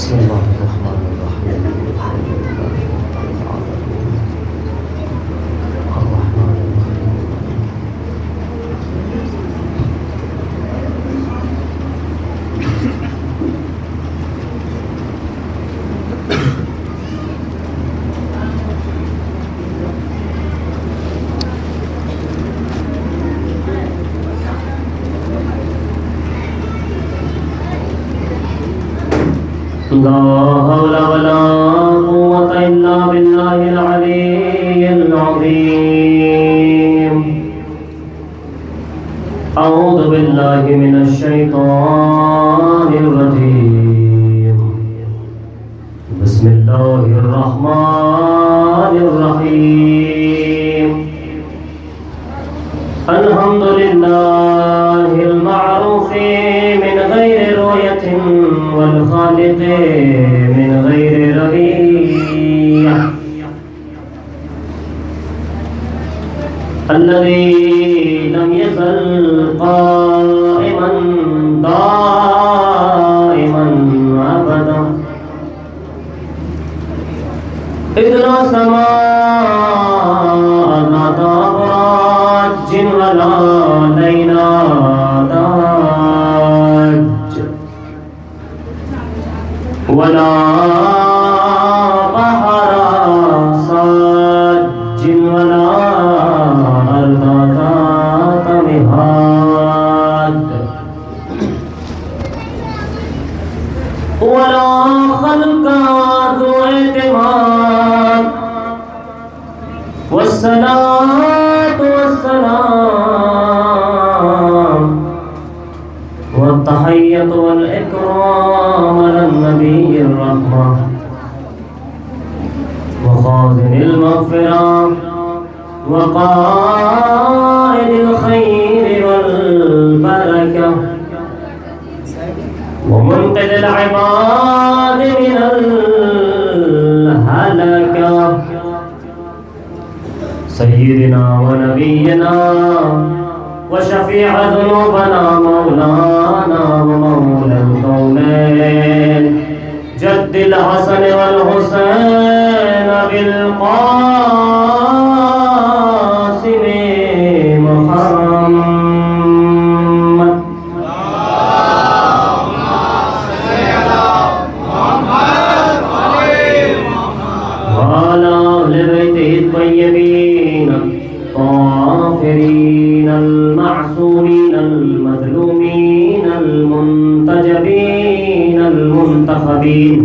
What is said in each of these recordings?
بسم الله الرحمن الرحيم الحمد لله رب العالمين الرحمن الرحيم لا حول ولا قوة إلا بالله العلي العظيم. أعوذ بالله من الشيطان الرجيم. بسم الله الرحمن الرحيم. الحمد لله المعروف من غير رؤية والخالق من غير رؤية، الذي لم يزل قائما دائما أبدا، إذ لا سماء ذات أبراج ولا ليلا داج ولا بحر ساج ولا أرض ذات مهاد ولا خلق ذو اعتماد، والصلاة والسلام والتحية والإكرام على النبي الرحمة وخازن المغفرة وقائد الخير والبركة ومنقذ العباد من الهلكة، سيدنا ونبينا وشفيع ذنوبنا مولانا ومولى الكونين جد الحسن والحسين بالقاسم محمد. وعلى أهل بيته الطيبين الطاهرين المعصومين المظلومين المنتجبين المنتخبين،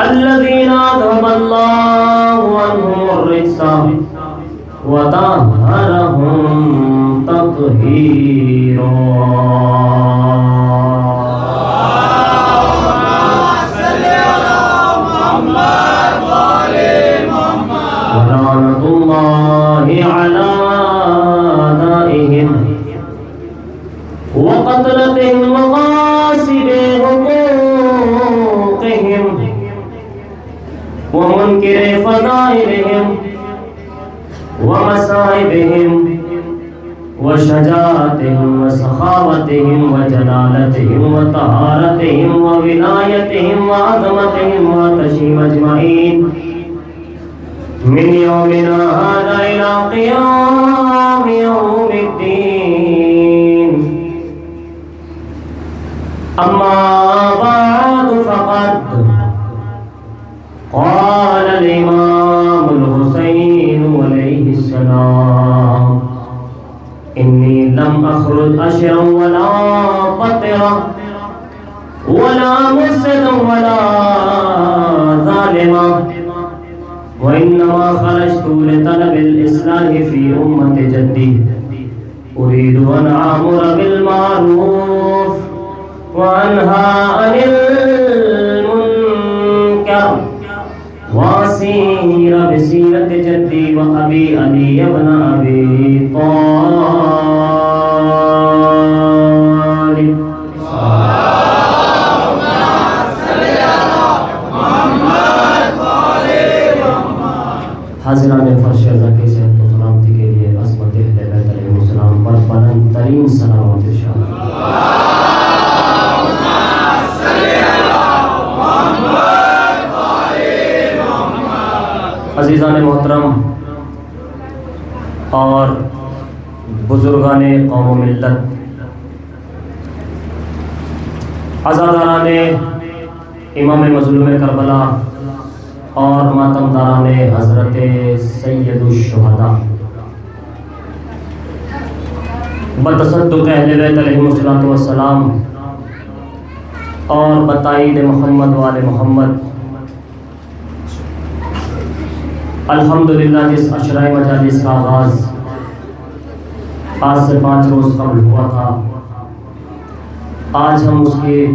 الذين أذهب الله عنهم الرجس وطهرهم تطهيرا. ولعنة الله على أعدائهم وقتلتهم وغاصب حقوقهم ومنكر فضائلهم ومصائبهم وشجاعتهم وسخاوتهم وجلالتهم وطهارتهم وولايتهم وعظمتهم وعطشهم أجمعين من يومنا هذا إلى قيام يوم الدين. أما بعد فقد قال الإمام الحسين عليه السلام: إني لم أخرج أشرا ولا بطرا ولا مفسدا ولا ظالما، وإنما خرجت لطلب الإصلاح في أمة جدي، أريد أن أأمر بالمعروف وأنهى عن المنكر وأسير بسيرة جدي وأبي علي بن أبي طالب. حاضران فرش رضا کی صحت و سلامتی کے لیے عظمت اہل بیت علیہ السلام پر بلند ترین صلوات ارشاد. بزرگان قوم و ملت، عزاداران امام مظلوم کربلا اور ماتمداران حضرت سید الشہداء، بتصدق اہل بیت علیہم الصلوۃ والسلام اور بتائید محمد و آل محمد، الحمدللہ جس عشرۂ مجالس کا آغاز آج سے 5 روز قبل ہوا تھا، آج ہم اس کے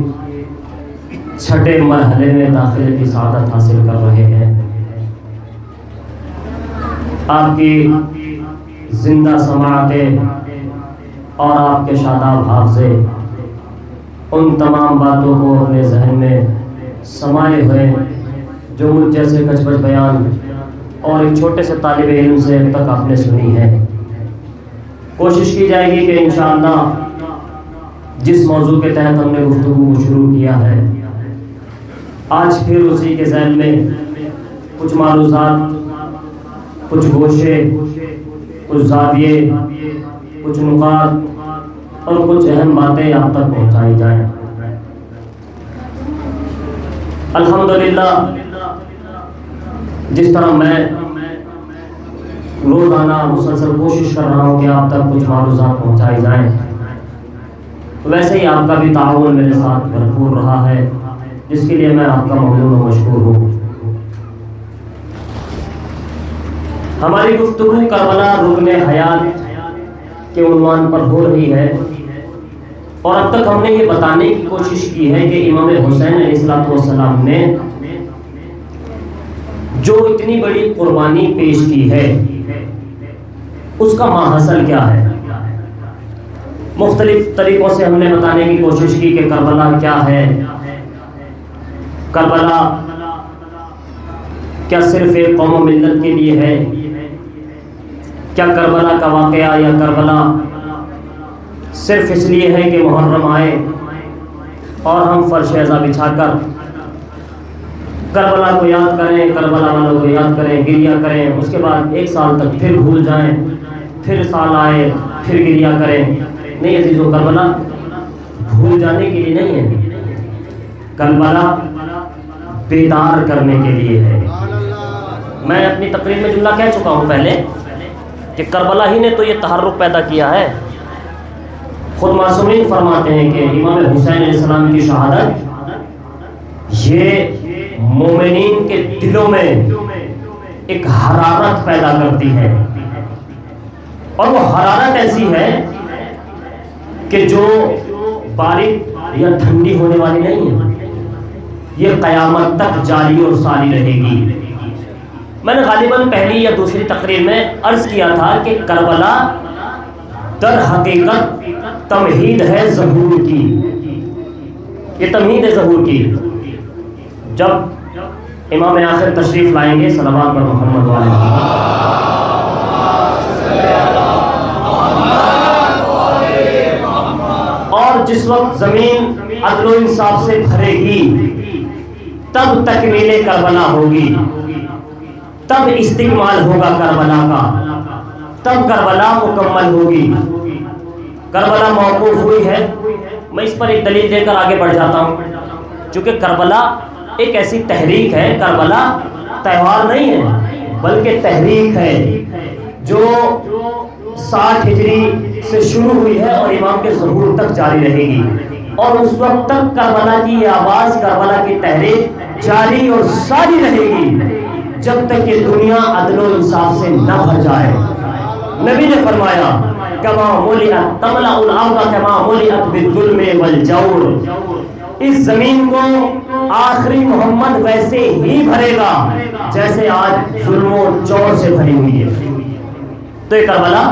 6ٹھے مرحلے میں داخلے کی سعادت حاصل کر رہے ہیں۔ آپ کی زندہ سماعتیں اور آپ کے شاداب حافظے ان تمام باتوں کو اپنے ذہن میں سمائے ہوئے جو مجھ جیسے کچ بچ بیان اور ایک چھوٹے سے طالب علم سے اب تک آپ نے سنی ہے۔ کوشش کی جائے گی کہ انشاءاللہ جس موضوع کے تحت ہم نے گفتگو کو شروع کیا ہے، آج پھر اسی کے ذہن میں کچھ معلومات، کچھ گوشے، کچھ زاویے، کچھ نکات اور کچھ اہم باتیں آپ تک پہنچائی جائیں۔ الحمدللہ جس طرح میں روزانہ مسلسل کوشش کر رہا ہوں کہ آپ تک کچھ معلومات پہنچائی جائیں، ویسے ہی آپ کا بھی تعاون میرے ساتھ بھرپور رہا ہے، جس کے لیے میں آپ کا ممنون و مشکور ہوں۔ ہماری گفتگو کربلا رکن حیات کے عنوان پر ہو رہی ہے، اور اب تک ہم نے یہ بتانے کی کوشش کی ہے کہ امام حسین علیہ السلام نے جو اتنی بڑی قربانی پیش کی ہے اس کا ماحصل کیا ہے۔ مختلف طریقوں سے ہم نے بتانے کی کوشش کی کہ کربلا کیا ہے، کربلا کیا صرف ایک قوم و ملت کے لیے ہے، کیا کربلا کا واقعہ یا کربلا صرف اس لیے ہے کہ محرم آئے اور ہم فرش عزا بچھا کر کربلا کو یاد کریں، کربلا والوں کو یاد کریں، گریہ کریں، اس کے بعد 1 سال تک پھر بھول جائیں، پھر سال آئے پھر گریہ کریں۔ نہیں عزیزو، کربلا بھول جانے کے لیے نہیں ہے، کربلا بیدار کرنے کے لیے ہے۔ میں اپنی تقریر میں جملہ کہہ چکا ہوں پہلے کہ کربلا ہی نے تو یہ تحرک پیدا کیا ہے۔ خود معصومین فرماتے ہیں کہ امام حسین علیہ السلام کی شہادت یہ مومنین کے دلوں میں ایک حرارت پیدا کرتی ہے، اور وہ حرارت ایسی ہے کہ جو بارد یا ٹھنڈی ہونے والی نہیں ہے، یہ قیامت تک جاری اور ساری رہے گی۔ میں نے غالباً پہلی یا دوسری تقریر میں عرض کیا تھا کہ کربلا در حقیقت تمہید ہے ظہور کی، یہ تمہید ہے ظہور کی۔ جب امام آخر تشریف لائیں گے صلوات پر محمد والے، اور جس وقت زمین عدل و انصاف سے بھرے گی تب تکمیل کربلا ہوگی، تب استکمال ہوگا کربلا کا، تب کربلا مکمل ہوگی۔ کربلا موقوف ہوئی ہے، میں اس پر ایک دلیل دے کر آگے بڑھ جاتا ہوں، چونکہ کربلا ایک ایسی تحریک ہے، کربلا تہوار نہیں ہے بلکہ تحریک ہے جو 60 ہجری سے شروع ہوئی ہے اور امام کے ظہور تک جاری رہے گی، اور اس وقت تک کربلا کی یہ آواز، کربلا کی تحریک جاری اور ساری رہے گی جب تک کہ دنیا عدل و انصاف سے نہ بھر جائے۔ نبی نے فرمایا کما ملئت تملأ الارض کما ملئت بالظلم والجور، اس زمین کو آخری محمد ویسے ہی بھرے گا جیسے آج ظلم و جور سے بھری ہوئی ہے۔ تو یہ کربلا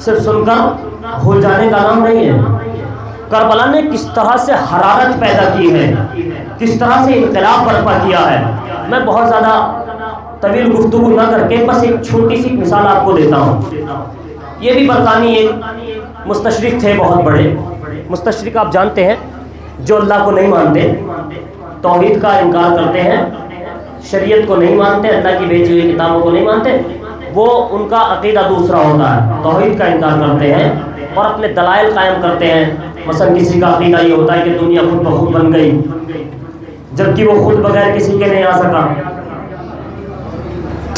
صرف سن کر بھول جانے کا نام نہیں ہے۔ کربلا نے کس طرح سے حرارت پیدا کی ہے، کس طرح سے انقلاب برپا کیا ہے۔ میں بہت زیادہ طویل گفتگو نہ کر کے بس ایک چھوٹی سی مثال آپ کو دیتا ہوں۔ یہ بھی برطانوی ایک مستشرق تھے، بہت بڑے مستشرق، آپ جانتے ہیں، جو اللہ کو نہیں مانتے، توحید کا انکار کرتے ہیں، شریعت کو نہیں مانتے، اللہ کی بھیجی ہوئی کتابوں کو نہیں مانتے، وہ ان کا عقیدہ دوسرا ہوتا ہے، توحید کا انکار کرتے ہیں۔ اور اپنے دلائل قائم کرتے ہیں. مثلا کسی کا عقیدہ یہ ہوتا ہے کہ دنیا خود بخود بن گئی، جبکہ وہ خود بغیر کسی کے نہیں آ سکا.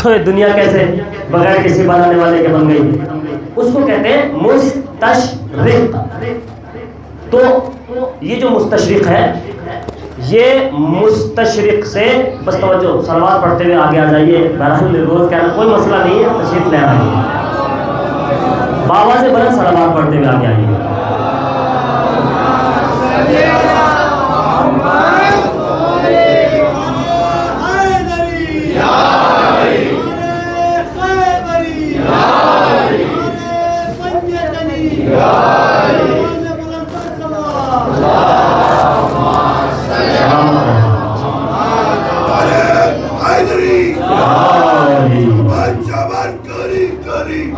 تو یہ دنیا کیسے بغیر کسی بنانے والے کے بن گئی؟ اس کو کہتے ہیں مستشرق. تو یہ جو مستشرق ہے، یہ مستشرق سے بس توجہ، صلوات پڑھتے ہوئے آگے آ جائیے. بہرحال روز کہنا کوئی مسئلہ نہیں ہے، تشریف لے آئیے. بابا سے بلند صلوات پڑھتے ہوئے آگے آئیے.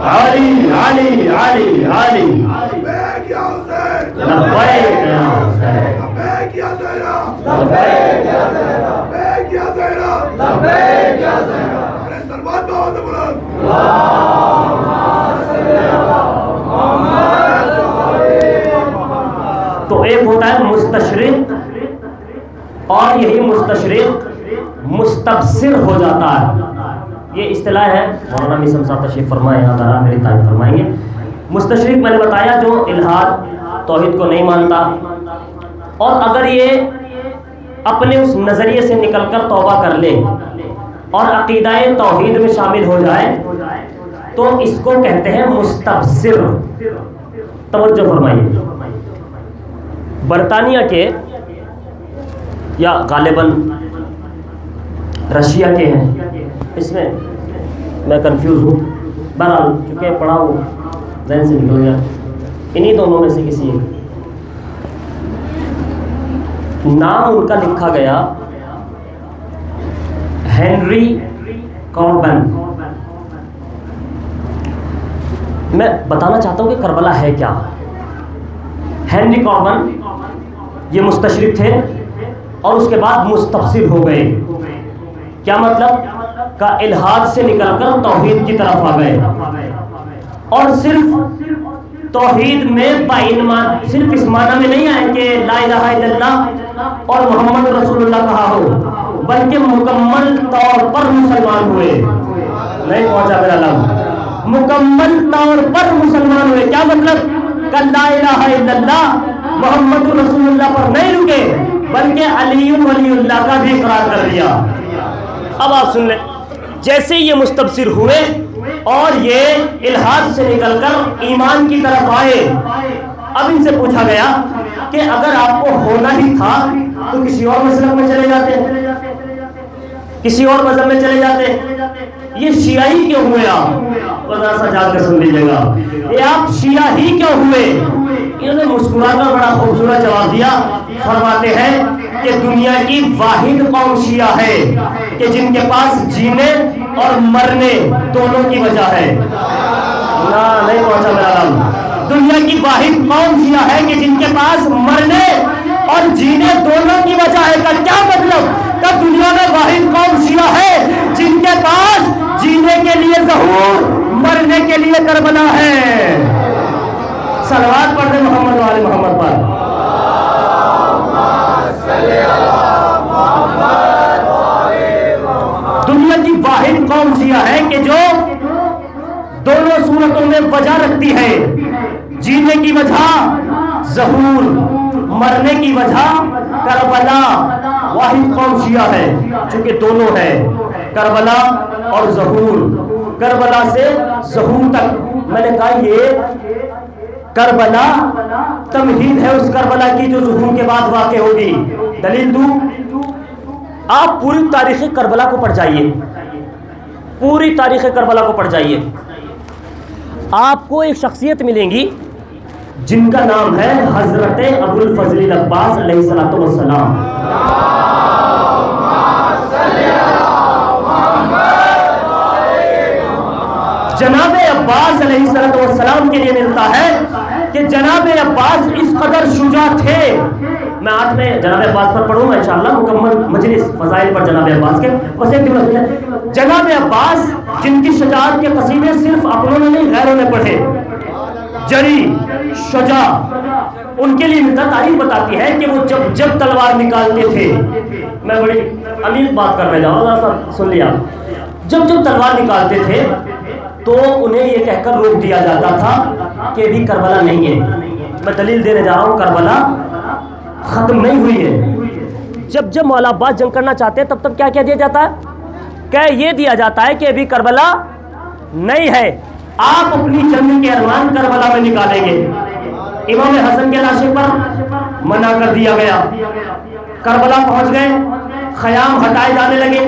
علی علی علی علی لبیک یا حسین، لبیک یا حسین، لبیک یا زہرا، لبیک یا زہرا، لبیک یا زہرا، لبیک یا زہرا. ارے صلوات بہت بلند. تو ایک ہوتا ہے مستشرق، اور یہی مستشرق مستبصر ہو جاتا ہے. یہ اصطلاح ہے. مولانا میثم صاحب تشریف فرمائے، یہاں دارا میری تعریف فرمائیں گے. مستشرق میں نے بتایا جو الہاد توحید کو نہیں مانتا، اور اگر یہ اپنے اس نظریے سے نکل کر توبہ کر لے اور عقیدہ توحید میں شامل ہو جائے تو اس کو کہتے ہیں مستبصر. توجہ فرمائیے. برطانیہ کے یا غالباً رشیا کے ہیں، اس میں میں کنفیوز ہوں. بہرحال چونکہ پڑھا ہوں ذہن سے نکل گیا. انہی دونوں میں سے کسی ایک نام ان کا لکھا گیا ہینری کاربن. میں بتانا چاہتا ہوں کہ کربلا ہے کیا. ہینری کاربن یہ مستشرق تھے اور اس کے بعد مستبصر ہو گئے. کیا مطلب؟ کا الہاد سے نکل کر توحید کی طرف آ گئے، اور صرف توحید میں صرف اس معنی میں نہیں آئے کہ لا الہ الا اللہ اور محمد رسول اللہ کہا ہو، بلکہ مکمل طور پر مسلمان ہوئے. نہیں پہنچا میرا لفظ. مکمل طور پر مسلمان ہوئے. کیا مطلب؟ کہ لا الہ الا اللہ محمد رسول اللہ پر نہیں رکے، بلکہ علی ولی اللہ کا بھی اقرار کر دیا. اب آپ سن لیں. جیسے یہ مستبصر ہوئے اور یہ الہاد سے نکل کر ایمان کی طرف آئے، اب ان سے پوچھا گیا کہ اگر آپ کو ہونا ہی تھا تو کسی اور مسلک میں چلے جاتے، کسی اور مذہب میں چلے جاتے. یہ شیعی کیوں ہوئے؟ آپ ذرا سا جا کے سن لیجیے گا. یہ آپ شیعہ ہی کیوں ہوئے؟ انہوں نے مسکرا کر بڑا خوبصورت جواب دیا. فرماتے ہیں کہ دنیا کی واحد قوم شیعہ ہے کہ جن کے پاس جینے اور مرنے دونوں کی وجہ ہے. نہیں پہنچا میرا نام. دنیا کی واحد قوم شیعہ ہے کہ جن کے پاس مرنے اور جینے دونوں کی وجہ ہے. کا کیا مطلب؟ کہ دنیا میں واحد قوم شیعہ ہے جن کے پاس جینے کے لیے ظہور، مرنے کے لیے کربلا ہے. صلوات پڑھ دیں محمد وآل محمد پر. دنیا کی واحد قوم شیعہ ہے کہ جو دونوں صورتوں میں وجہ رکھتی ہے. جینے کی وجہ ظہور، مرنے کی وجہ کربلا. واحد قوم شیعہ ہے چونکہ دونوں ہے، کربلا اور ظہور. کربلا سے ظہور تک میں نے کہا یہ کربلا تمہید ہے اس کربلا کی جو ظہور کے بعد واقع ہوگی. دلیل دوں؟ آپ پوری تاریخ کربلا کو پڑھ جائیے، پوری تاریخ کربلا کو پڑھ جائیے. آپ کو ایک شخصیت ملیں گی جن کا نام ہے حضرت ابو الفضل العباس علیہ السلام. جناب عباس علیہ السلام کے لیے ملتا ہے کہ جناب عباس اس قدر شجاع تھے. میں آج میں جناب عباس پر پڑھوں گا انشاءاللہ مکمل مجلس فضائل پر جناب عباس کے. بس ایک جناب عباس جن کی شجاعت کے قصیدے صرف اپنوں نے نہیں غیروں نے پڑھے. جری، شجاع ان کے لیے ملتا. تاریخ بتاتی ہے کہ وہ جب تلوار نکالتے تھے, میں بڑی عمیق بات کر رہا ہوں, ذرا سا سن لیا, جب تلوار نکالتے تھے تو انہیں یہ کہہ کر روک دیا جاتا تھا کہ ابھی کربلا نہیں ہے. میں دلیل دینے جا رہا ہوں, کربلا ختم نہیں ہوئی ہے. جب مولا عباس جنگ کرنا چاہتے ہیں تب کیا کہہ دیا جاتا ہے, کہ یہ دیا جاتا ہے کہ ابھی کربلا نہیں ہے, آپ اپنی جنگ کے ارمان کربلا میں نکالیں گے. امام حسن کے لاشے پر منع کر دیا گیا. کربلا پہنچ گئے, خیام ہٹائے جانے لگے.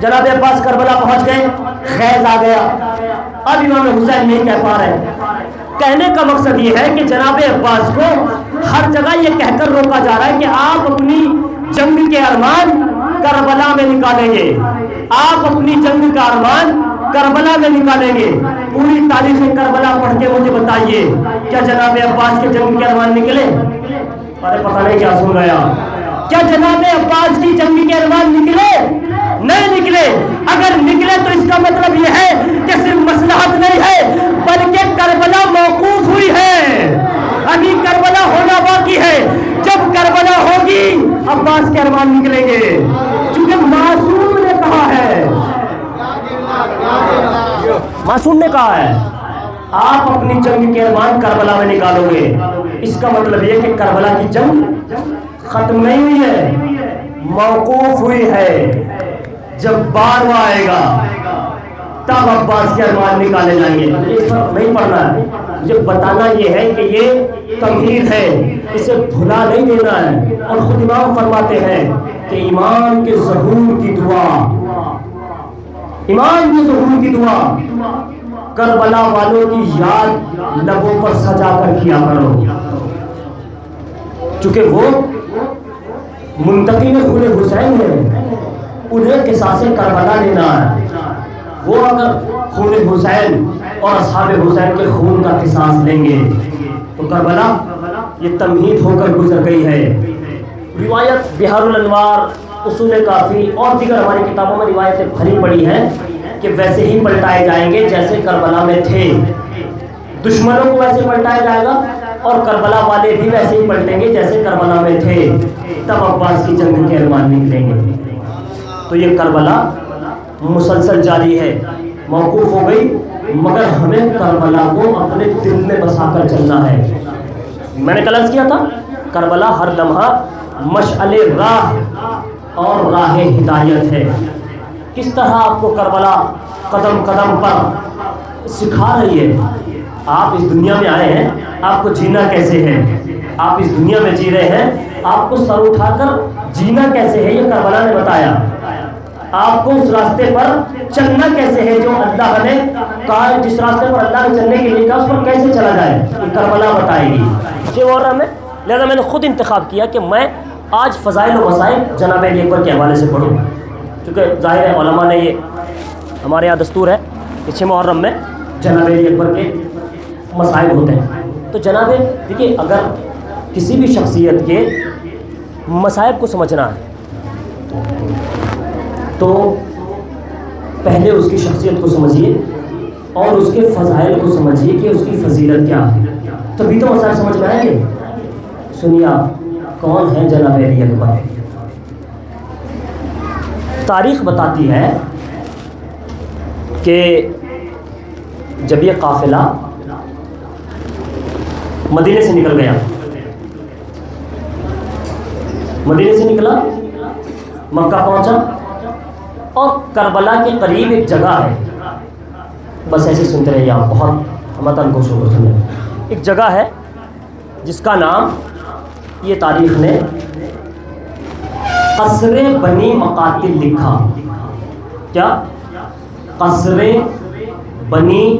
جناب عباس کربلا پہنچ گئے, خیز آ گیا. اب امام حسین نہیں کہہ پا رہے. کہنے کا مقصد یہ ہے کہ جناب عباس کو ہر جگہ یہ کہہ کر روکا جا رہا ہے کہ آپ اپنی جنگ کے ارمان کربلا میں نکالیں گے, آپ اپنی جنگ کا ارمان کربلا میں نکالیں گے. پوری تاریخ کربلا پڑھ کے مجھے بتائیے, کیا جناب عباس کے جنگ کے ارمان نکلے؟ ارے پتہ نہیں کیا سن رہا, کیا جناب عباس کی جنگ کے ارمان نکلے؟ نہیں نکلے. اگر نکلے تو اس کا مطلب یہ ہے کہ صرف مصلحت نہیں ہے بلکہ کربلا موقوف ہوئی ہے, ابھی کربلا ہونا باقی ہے. جب کربلا ہوگی عباس کے ارمان نکلیں گے, کیونکہ معصوم نے کہا ہے, معصوم نے کہا ہے آپ اپنی جنگ کے ارمان کربلا میں نکالو گے. اس کا مطلب یہ کہ کربلا کی جنگ ختم نہیں ہوئی ہے, موقوف ہوئی ہے. جب بارواں آئے گا تب عباس کے ارمان نکالے جائیں گے. اس پر نہیں پڑھنا ہے, مجھے بتانا یہ ہے کہ یہ تمہید ہے, اسے بھلا نہیں دینا ہے. اور خود امام فرماتے ہیں کہ ایمان کے ظہور کی دعا, ایمان کے ظہور کی دعا کربلا والوں کی یاد لبوں پر سجا کر کیا کرو, چونکہ وہ منتقم خون حسین ہیں, انہیں قصاص کربلا لینا ہے. وہ اگر خون حسین اور اصحاب حسین کے خون کا قصاص لیں گے تو کربلا یہ تمہید ہو کر گزر گئی ہے. روایت بہار الانوار, اصول کافی اور دیگر ہماری کتابوں میں روایتیں بھری پڑی ہیں کہ ویسے ہی پلٹائے جائیں گے جیسے کربلا میں تھے. دشمنوں کو ویسے پلٹایا جائے گا اور کربلا والے بھی ویسے ہی پلٹیں گے جیسے کربلا میں تھے. تب عباس کی جنگ کے ارمان نکلیں گے. تو یہ کربلا مسلسل جاری ہے, موقوف ہو گئی, مگر ہمیں کربلا کو اپنے دل میں بسا کر چلنا ہے. میں نے کل عرض کیا تھا کربلا ہر لمحہ مشعل راہ اور راہ ہدایت ہے. کس طرح آپ کو کربلا قدم قدم پر سکھا رہی ہے. آپ اس دنیا میں آئے ہیں, آپ کو جینا کیسے ہے, آپ اس دنیا میں جی رہے ہیں, آپ کو سر اٹھا کر جینا کیسے ہے یہ کربلا نے بتایا. آپ کو اس راستے پر چلنا کیسے ہے جو اللہ نے کہا, جس راستے پر اللہ نے چلنے کے لیے کہا اس پر کیسے چلا جائے, یہ کربلا بتائے گی. یہ اور ہمیں لہذا میں نے خود انتخاب کیا کہ میں آج فضائل و مسائل جناب علی اکبر کے حوالے سے پڑھوں, کیونکہ ظاہر ہے علماء نے یہ, ہمارے یہاں دستور ہے کہ 6 محرم میں جناب علی اکبر کے مسائل ہوتے ہیں. تو جناب دیکھیے, اگر کسی بھی شخصیت کے مصائب کو سمجھنا ہے تو پہلے اس کی شخصیت کو سمجھیے اور اس کے فضائل کو سمجھیے کہ اس کی فضیلت کیا ہے, تبھی تو مسائل سمجھ میں آئیں گے. سنیے آپ کون ہیں جناب علی اکبر. تاریخ بتاتی ہے کہ جب یہ قافلہ مدینے سے نکل گیا, مدینے سے نکلا, مکہ پہنچا, اور کربلا کے قریب ایک جگہ ہے, بس ایسے سنتے رہیے آپ, بہت متن خوش ہو کر سنیں. ایک جگہ ہے جس کا نام یہ تاریخ نے قصر بنی مقاتل لکھا. کیا؟ قصر بنی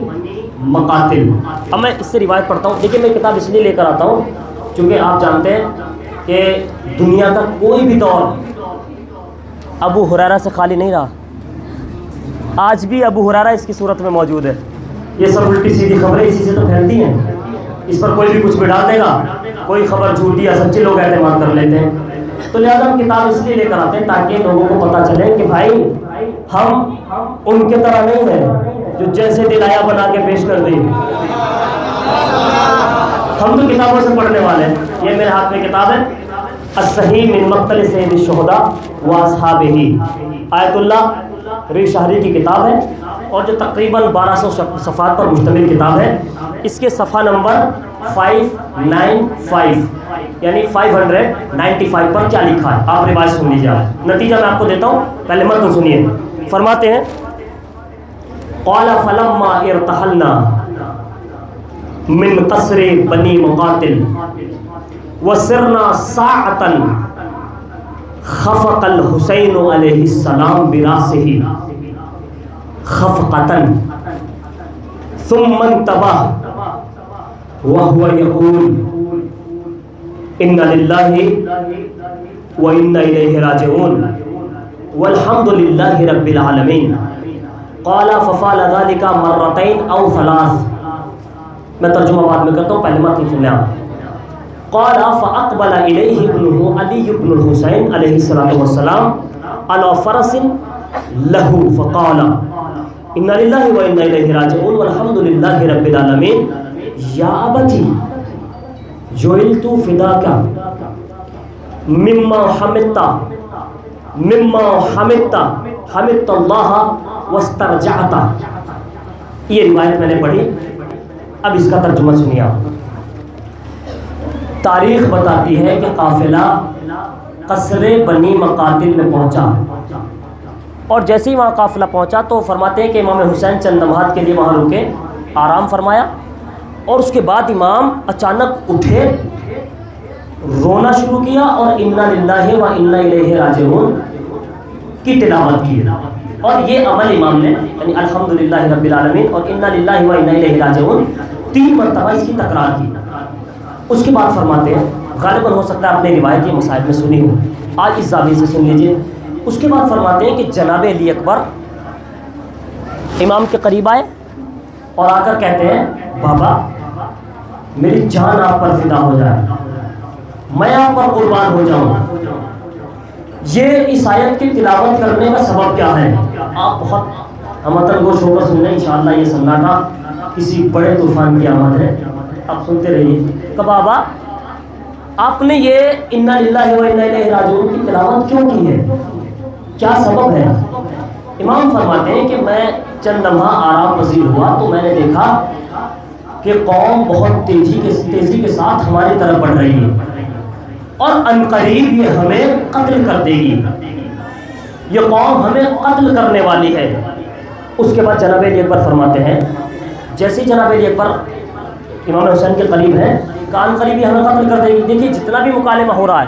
مقاتل. اب میں اس سے روایت پڑھتا ہوں. دیکھیے میں کتاب اس لیے لے کر آتا ہوں کیونکہ آپ جانتے ہیں کہ دنیا کا کوئی بھی دور ابو ہریرہ سے خالی نہیں رہا. آج بھی ابو ہریرہ اس کی صورت میں موجود ہے. یہ سب الٹی سیدھی خبریں اسی سے تو پھیلتی ہیں, اس پر کوئی بھی کچھ بھی ڈال دے گا, کوئی خبر جھوٹی یا سچی لوگ اعتماد کر لیتے ہیں. تو لہٰذا ہم کتاب اس لیے لے کر آتے ہیں تاکہ لوگوں کو پتہ چلے کہ بھائی ہم ان کے طرح نہیں ہیں جو جیسے دل آیا بنا کے پیش کر دیں. ہم تو کتابوں سے پڑھنے والے ہیں. یہ میرے ہاتھ میں کتاب ہے الصحیح من مقتل سید الشہداء واصحابہ، آیت اللہ ری شہری کی کتاب ہے، اور جو تقریباً 1200 صفحات پر مشتمل کتاب ہے. اس کے صفحہ نمبر 595 یعنی 595 پر کیا لکھا ہے آپ روایت سن لیجیے. نتیجہ میں آپ کو دیتا ہوں، پہلے متن سنیے. فرماتے ہیں قال فلما ارتحلنا من قصر بنی مقاتل وسرنا ساعة خفق الحسین علیہ السلام براسه خفقة ثم انتبه وهو يقول إن لله وإنا إليه راجعون والحمد لله رب العالمين. قال ففعل ذلك مرتين أو ثلاث. میں ترجمہ بعد میں کرتا ہوں، پہلے متن سن لیں. قال فأقبل إليه ابنه علي بن الحسين عليه الصلاة والسلام على فرس له فقال إنا لله وإنا إليه راجعون والحمد لله رب العالمين. یا ابتی جعلت فداک مما حمدت اللہ واسترجعت. یہ روایت میں نے پڑھی. اب اس کا ترجمہ سنیے. تاریخ بتاتی ہے کہ قافلہ قصر بنی مقاتل میں پہنچا، اور جیسے ہی وہاں قافلہ پہنچا تو فرماتے ہیں کہ امام حسین چند لمحات کے لیے وہاں رکے، آرام فرمایا، اور اس کے بعد امام اچانک اٹھے، رونا شروع کیا اور انا للہ و انا الیہ راجعون کی تلاوت کی. اور یہ عمل امام نے یعنی الحمدللہ رب العالمین اور انا للہ و انا الیہ راجعون 3 مرتبہ اس کی تکرار کی. اس کے بعد فرماتے ہیں، غالباً ہو سکتا ہے آپ نے روایت یہ مسائل میں سنی ہو، آج اس زاویے سے سن لیجئے. اس کے بعد فرماتے ہیں کہ جناب علی اکبر امام کے قریب آئے اور آ کر کہتے ہیں بابا میری جان آپ پر فدا ہو جائے، میں آپ پر قربان ہو جاؤں. یہ اس آیت کی تلاوت کرنے کا سبب کیا ہے؟ آپ بہت ہمتن گوش ہو کر سن لیں، انشاءاللہ یہ سناٹا کسی بڑے طوفان کی آمد ہے. آپ سنتے رہیے کہ بابا آپ نے یہ انا للہ و انا الیہ راجعون کی تلاوت کیوں کی ہے، کیا سبب ہے؟ امام فرماتے ہیں کہ میں چند لمحہ آرام پذیر ہوا تو میں نے دیکھا کہ قوم بہت تیزی کے ساتھ ہماری طرف بڑھ رہی ہے اور عنقریب یہ ہمیں قتل کر دے گی، یہ قوم ہمیں قتل کرنے والی ہے. اس کے بعد جناب علی اکبر فرماتے ہیں جیسے ہی جناب علی اکبر امام حسین کے قریب ہے کہ عنقریب یہ ہمیں قتل کر دے گی. دیکھیے جتنا بھی مکالمہ ہو رہا ہے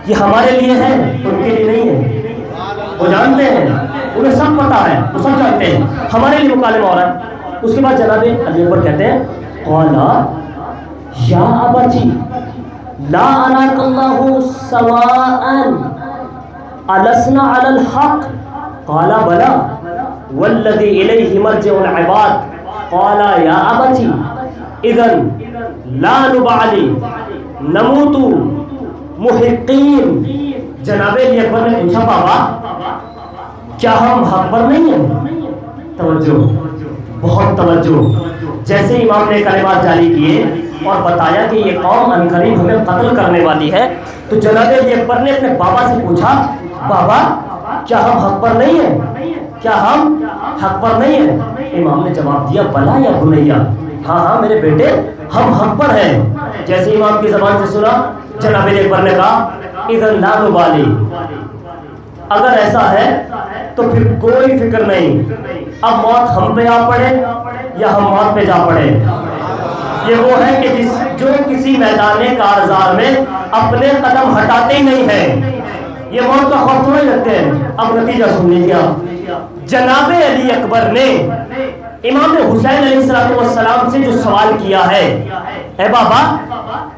یہ ہمارے لیے ہے، ان کے لیے نہیں ہے. وہ جانتے ہیں، انہیں سب پتا ہے، وہ سب جانتے ہیں ہمارے لیے مکالمہ ہو رہا ہے. اس کے بعد جناب علی اکبر کہتے ہیں قال یا ابتی لا اراک اللہ سواء السنا علی الحق قال بلا والذی الیہ مرجع العباد قال یا ابتی اذن لا نبعلی نموت محقین. جناب علی اکبر نے پوچھا بابا کیا ہم حق پر نہیں ہیں؟ توجہ، بہت توجہ. جیسے امام نے کلمات جاری کیے اور بتایا کہ یہ قوم عنقریب ہمیں قتل کرنے والی ہے تو جناب علی اکبر نے اپنے بابا سے پوچھا بابا کیا ہم حق پر نہیں ہیں، کیا ہم حق پر نہیں ہیں؟ امام نے جواب دیا بلا یا بنیا، ہاں ہاں میرے بیٹے ہم حق پر ہیں. جیسے امام کی زبان سے سنا جناب علی اکبر نے کہا اذن لا نبالی، اگر ایسا ہے تو پھر کوئی فکر نہیں، اب موت ہم پہ آ پڑے یا ہم موت پہ جا پڑے. یہ وہ ہے کہ جو کسی میدان کارزار میں اپنے قدم ہٹاتے ہی نہیں ہیں، یہ موت کا خوف تھوڑے لگتے ہیں. اب نتیجہ سن لیجیے. جناب علی اکبر نے امام حسین علیہ السلام سے جو سوال کیا ہے اے بابا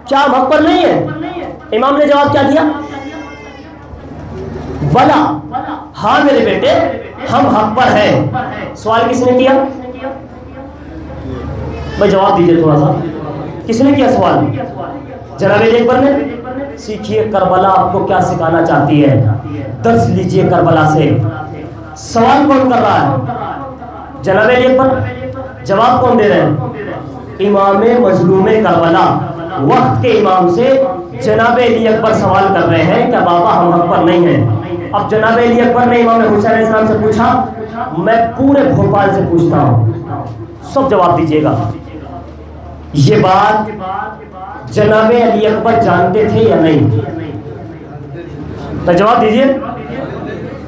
کیا ہم حق پر نہیں ہیں، امام نے جواب کیا دیا بلا، ہاں میرے بیٹے ہم حق پر ہیں. سوال کس نے کیا؟ میں جواب دیجئے تھوڑا سا. کس نے کیا سوال؟ جناب علی اکبر نے. سیکھیے کربلا آپ کو کیا سکھانا چاہتی ہے، درس لیجئے کربلا سے. سوال کون کر رہا ہے؟ جناب علی اکبر. جواب کون دے رہے ہیں؟ امام مظلوم کربلا وقت کے امام سے جناب علی اکبر سوال کر رہے ہیں کہ بابا ہم حق پر نہیں ہیں. اب جناب علی اکبر نے امام حسین علیہ السلام سے پوچھا, میں پورے بھوپال سے پوچھتا ہوں, سب جواب دیجیے گا, یہ بات جناب علی اکبر جانتے تھے یا نہیں؟ تو جواب دیجیے.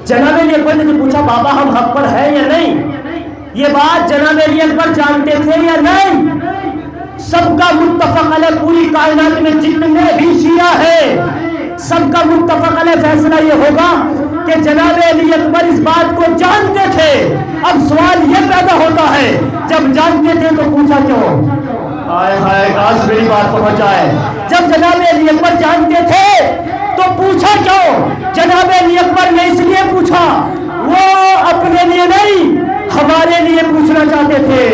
جناب علی اکبر نے پوچھا بابا ہم حق پر ہے یا نہیں, یہ بات جناب علی اکبر جانتے تھے یا نہیں؟ سب کا متفق علیہ, پوری کائنات میں جتنے بھی شیعہ ہیں سب کا متفق علیہ فیصلہ یہ ہوگا کہ جناب علی اکبر اس بات کو جانتے تھے. اب سوال یہ پیدا ہوتا ہے جب جانتے تھے تو پوچھا کیوں؟ ہائے ہائے کاش میری بات پہنچ جائے. جب جناب علی اکبر جانتے تھے تو پوچھا کیوں؟ جناب علی اکبر نے اس لیے پوچھا, وہ اپنے لیے نہیں ہمارے لیے پوچھنا چاہتے تھے.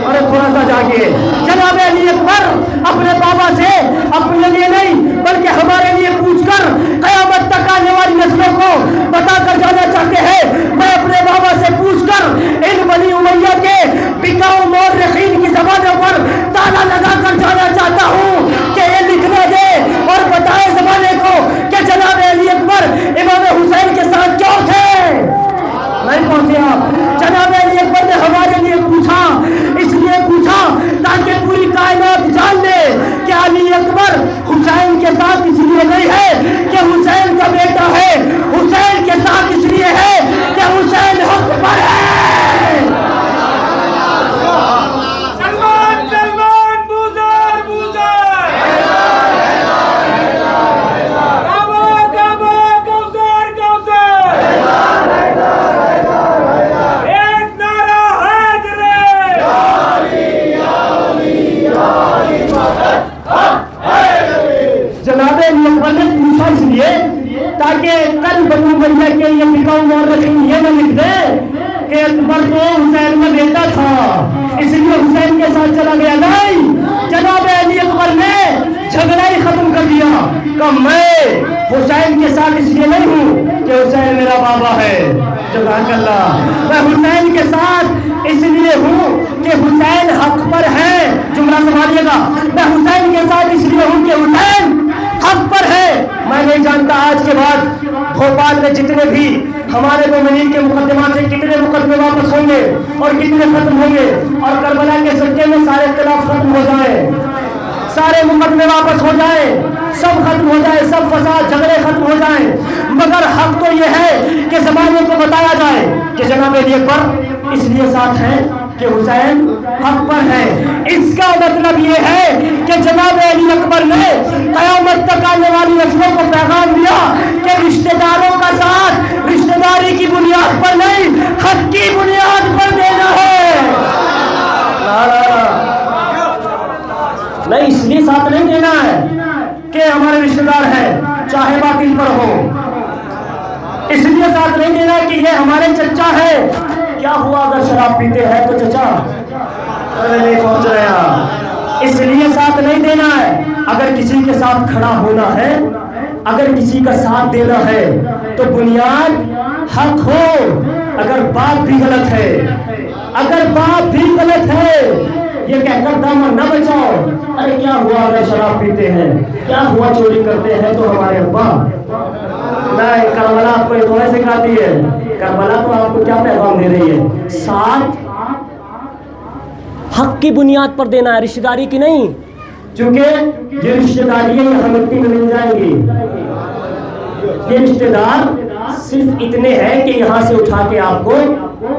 ارے تھوڑا سا جاگے. جناب علی اکبر اپنے بابا سے اپنے لیے نہیں بلکہ ہمارے لیے پوچھ کر قیامت تک آنے والی نسلوں کو بتا کر جانا چاہتے ہیں, میں اپنے بابا سے پوچھ کر ان بنی امیہ کے بکاؤ مورخین کی زبانوں پر تالا لگا کر جانا چاہتا ہوں کہ یہ لکھنے دے اور بتائے زمانے کو کہ جناب علی اکبر امام حسین کے ساتھ کیوں تھے. نہیں پہنچے آپ. جناب علی اکبر نے ہمارے لیے پوچھا, اس لیے پوچھا تاکہ پوری کائنات جان لے کہ علی اکبر حسین کے ساتھ اس لیے نہیں ہے کہ حسین کا بیٹا ہے, حسین کے ساتھ اس لیے ہے کہ حسین حق پر ہے. جناب علی اکبر نے پوچھا اس لیے تاکہ کل بنو امیہ کے یہ بکاؤ مورخین یہ نہ لکھ دے کہ اکبر تو حسین کا بیٹا تھا اس لیے حسین کے ساتھ چلا گیا. نہیں, جناب علی اکبر نے جھگڑا ہی ختم کر دیا کہ میں حسین کے ساتھ اس لیے نہیں ہوں کہ حسین میرا بابا ہے, جزاک اللہ, میں حسین کے ساتھ اس لیے ہوں کہ حسین حق پر ہے. جملہ سنبھالیے گا, میں حسین کے ساتھ اس لیے ہوں کہ حسین حق پر ہے. میں نہیں جانتا آج کے بعد بھوپال میں جتنے بھی ہمارے مومنین کے مقدمات ہیں کتنے مقدمے واپس ہوں گے اور کتنے ختم ہوں گے, اور کربلا کے سکے میں سارے اختلاف ختم ہو جائیں, سارے مقدمے واپس ہو جائیں, سب ختم ہو جائے, سب فساد جھگڑے ختم ہو جائیں, مگر حق تو یہ ہے کہ زمانے کو بتایا جائے کہ جناب علی اکبر اس لیے ساتھ ہیں کہ حسین حق پر ہے. اس کا مطلب یہ ہے کہ جناب علی اکبر نے قیامت تک آنے والی نسلوں کو پیغام دیا کہ رشتہ داروں کا ساتھ رشتہ داری کی بنیاد پر نہیں حق کی بنیاد پر دینا ہے. نہیں, اس لیے ساتھ نہیں دینا ہے کہ ہمارے رشتہ دار ہیں چاہے باطل پر ہو, اس لیے ساتھ نہیں دینا کہ یہ ہمارے چچا ہے. کیا ہوا اگر شراب پیتے ہیں تو چچا نہیں پہنچ رہے ہیں, اس لیے ساتھ نہیں دینا ہے. اگر کسی کے ساتھ کھڑا ہونا ہے, اگر کسی کا ساتھ دینا ہے تو بنیاد حق ہو. اگر باپ بھی غلط ہے, اگر باپ بھی غلط ہے, یہ کہہ کر دامن نہ بچاؤ ارے کیا ہوا اگر شراب پیتے ہیں, کیا ہوا چوری کرتے ہیں تو ہمارے ابا. نہیں, کربلا آپ کو یہ تھوڑے سکھاتی ہے. کربلا تو آپ کو کیا پیغام دے رہی ہے؟ ساتھ حق کی بنیاد پر دینا ہے, رشتہ داری کی نہیں. چونکہ یہ رشتہ داریاں یہاں مٹی میں مل جائیں گی. یہ رشتہ دار صرف اتنے ہیں کہ یہاں سے اٹھا کے آپ کو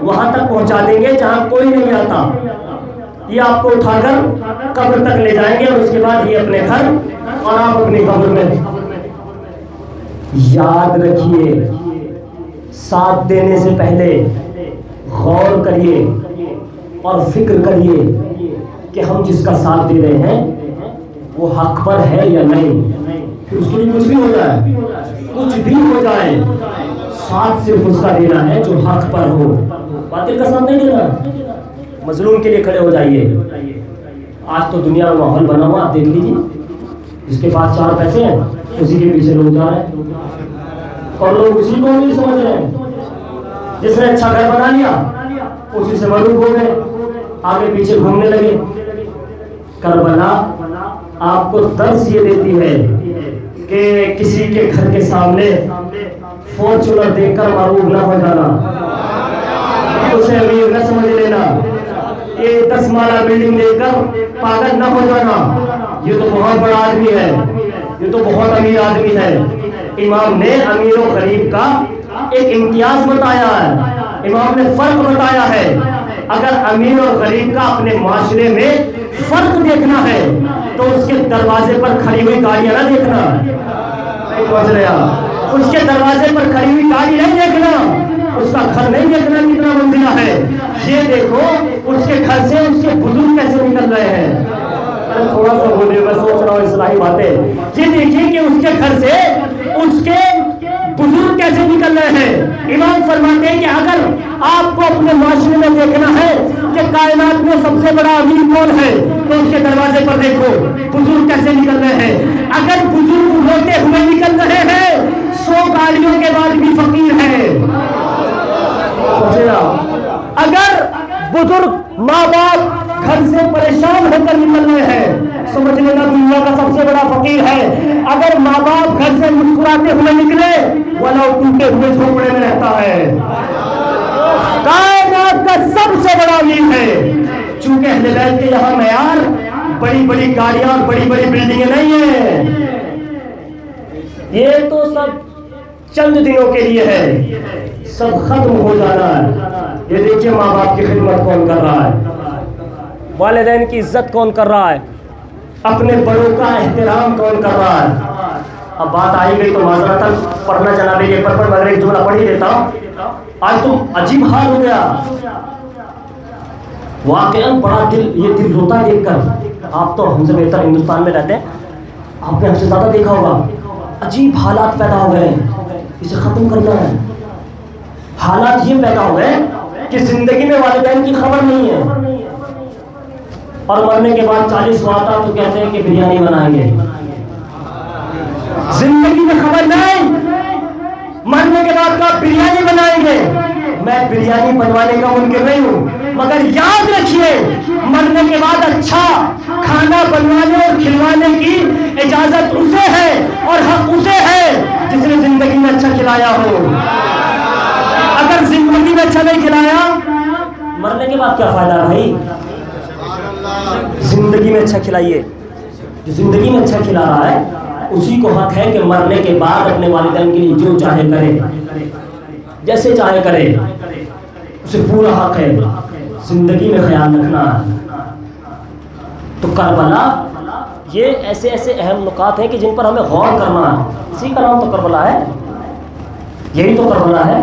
وہاں تک پہنچا دیں گے جہاں کوئی نہیں آتا. یہ آپ کو اٹھا کر قبر تک لے جائیں گے اور اس کے بعد یہ اپنے گھر اور آپ اپنی قبر میں. یاد رکھیے, ساتھ دینے سے پہلے غور کریے اور فکر کریے کہ ہم جس کا ساتھ دے رہے ہیں وہ حق پر ہے یا نہیں. پھر اس کے لیے کچھ بھی ہو جائے, کچھ بھی ہو جائے, ساتھ صرف اس کا دینا ہے جو حق پر ہو, باطل کا ساتھ نہیں دینا. مظلوم کے لیے کھڑے ہو جائیے. آج تو دنیا میں ماحول بنا ہوا, آپ دیکھ لیجیے, جس کے پاس 4 پیسے ہیں اسی کے پیچھے لوگ جا رہے ہیں اور لوگ اسی کو نہیں سمجھ رہے ہیں. جس نے اچھا گھر بنا لیا اسی سے مغروب ہو گئے, آگے پیچھے گھومنے لگے. کربلا آپ کو درس یہ دیتی ہے کہ کسی کے گھر کے سامنے فارچونر دیکھ کر معروف نہ ہو جانا، اسے امیر نہ سمجھ لینا، یہ 10 مالہ بلڈنگ دیکھ کر پاگل نہ ہو جانا، یہ تو بہت بڑا آدمی ہے، یہ تو بہت امیر آدمی ہے۔ امام نے امیر و غریب کا ایک امتیاز بتایا ہے، امام نے فرق بتایا ہے۔ اگر امیر اور غریب کا اپنے معاشرے میں فرق دیکھنا ہے تو اس کے دروازے پر کھڑی ہوئی گاڑیاں نہ دیکھنا، اس کے دروازے پر کھڑی ہوئی گاڑی نہیں دیکھنا، اس کا گھر نہیں دیکھنا کتنا منزلہ ہے، یہ دیکھو اس کے گھر سے اس کے بزرگ کیسے نکل رہے ہیں۔ تھوڑا سا بولے، میں سوچ رہا ہوں اصلاحی باتیں، یہ دیکھیے کہ اس کے گھر سے اس کے بزرگ کیسے نکل رہے ہیں۔ امام فرماتے ہیں کہ اگر آپ کو اپنے معاشرے میں دیکھنا ہے کہ کائنات میں سب سے بڑا امیر کون ہے تو اس کے دروازے پر دیکھو بزرگ کیسے نکل رہے ہیں۔ اگر بزرگ روتے ہوئے نکل رہے ہیں 100 گاڑیوں کے بعد بھی فقیر ہے۔ اگر بزرگ ماں باپ گھر سے پریشان ہو کر نکل رہے ہیں سمجھ لینا دنیا کا سب سے بڑا فقیر ہے۔ اگر ماں باپ گھر سے مسکراتے ہوئے نکلے ولو ٹوٹے ہوئے جھونپڑے میں رہتا ہے، کائنات کا سب سے بڑا امیر ہے۔ چونکہ اہل بیت کے یہاں معیار بڑی بڑی گاڑیاں اور بڑی بڑی بلڈنگیں نہیں ہیں، یہ تو سب چند دنوں کے لیے ہے، سب ختم ہو جانا ہے۔ یہ دیکھیے ماں باپ کی خدمت کون کر رہا ہے، والدین کی عزت کون کر رہا ہے، اپنے بڑوں کا احترام کون کر رہا ہے۔ اب بات آئی گئی تو معذرتاً پڑھنا جناب یہ پر مگر ایک جملہ پڑھ ہی دیتا ہوں۔ آج تو عجیب حال ہو گیا، واقعاً بڑا یہ دل روتا دیکھ کر۔ آپ تو ہم سے بہتر ہندوستان میں رہتے ہیں، آپ نے ہم سے زیادہ دیکھا ہوگا، عجیب حالات پیدا ہو گئے، اسے ختم کرنا ہے۔ حالات یہ پیدا ہو گئے کہ زندگی میں والدین کی خبر نہیں ہے، اور مرنے کے بعد 40 آتا تو کہتے ہیں کہ بریانی بنائیں گے، زندگی میں خبر نہیں، مرنے کے بعد کا بریانی بنائیں گے۔ میں بریانی بنوانے کا منکر نہیں ہوں، مگر یاد رکھیے مرنے کے بعد اچھا کھانا بنوانے اور کھلوانے کی اجازت اسے ہے اور حق اسے ہے جس نے زندگی میں اچھا کھلایا ہو۔ اگر زندگی میں اچھا نہیں کھلایا مرنے کے بعد کیا فائدہ بھائی؟ زندگی میں اچھا کھلائیے، جو زندگی میں اچھا کھلا رہا ہے اسی کو حق ہے کہ مرنے کے بعد اپنے والدین کے لیے جو چاہے کرے، جیسے چاہے کرے، اسے پورا حق ہے۔ زندگی میں خیال رکھنا ہے۔ تو کربلا یہ ایسے ایسے اہم نکات ہیں کہ جن پر ہمیں غور کرنا ہے، اسی کا نام تو کربلا ہے، یہی تو کربلا ہے۔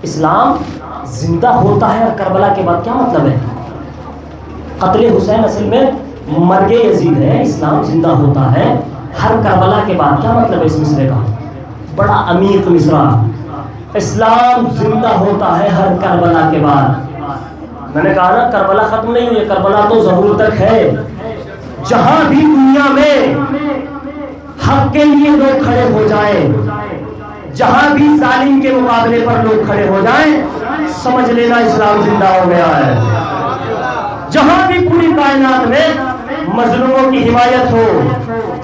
اسلام زندہ ہوتا ہے اور کربلا کے بعد کیا مطلب ہے؟ قتل حسین اصل میں مرگ یزید ہے، اسلام زندہ ہوتا ہے ہر کربلا کے بعد، کیا مطلب ہے اس مصرے کا؟ بڑا عمیق مصرع، اسلام زندہ ہوتا ہے ہر کربلا کے بعد۔ میں نے کہا نا کربلا ختم نہیں ہوئی، کربلا تو ظہور تک ہے۔ جہاں بھی دنیا میں حق کے لیے لوگ کھڑے ہو جائیں، جہاں بھی ظالم کے مقابلے پر لوگ کھڑے ہو جائیں، سمجھ لینا اسلام زندہ ہو گیا ہے۔ جہاں بھی پوری کائنات میں مظلوموں کی حمایت ہو،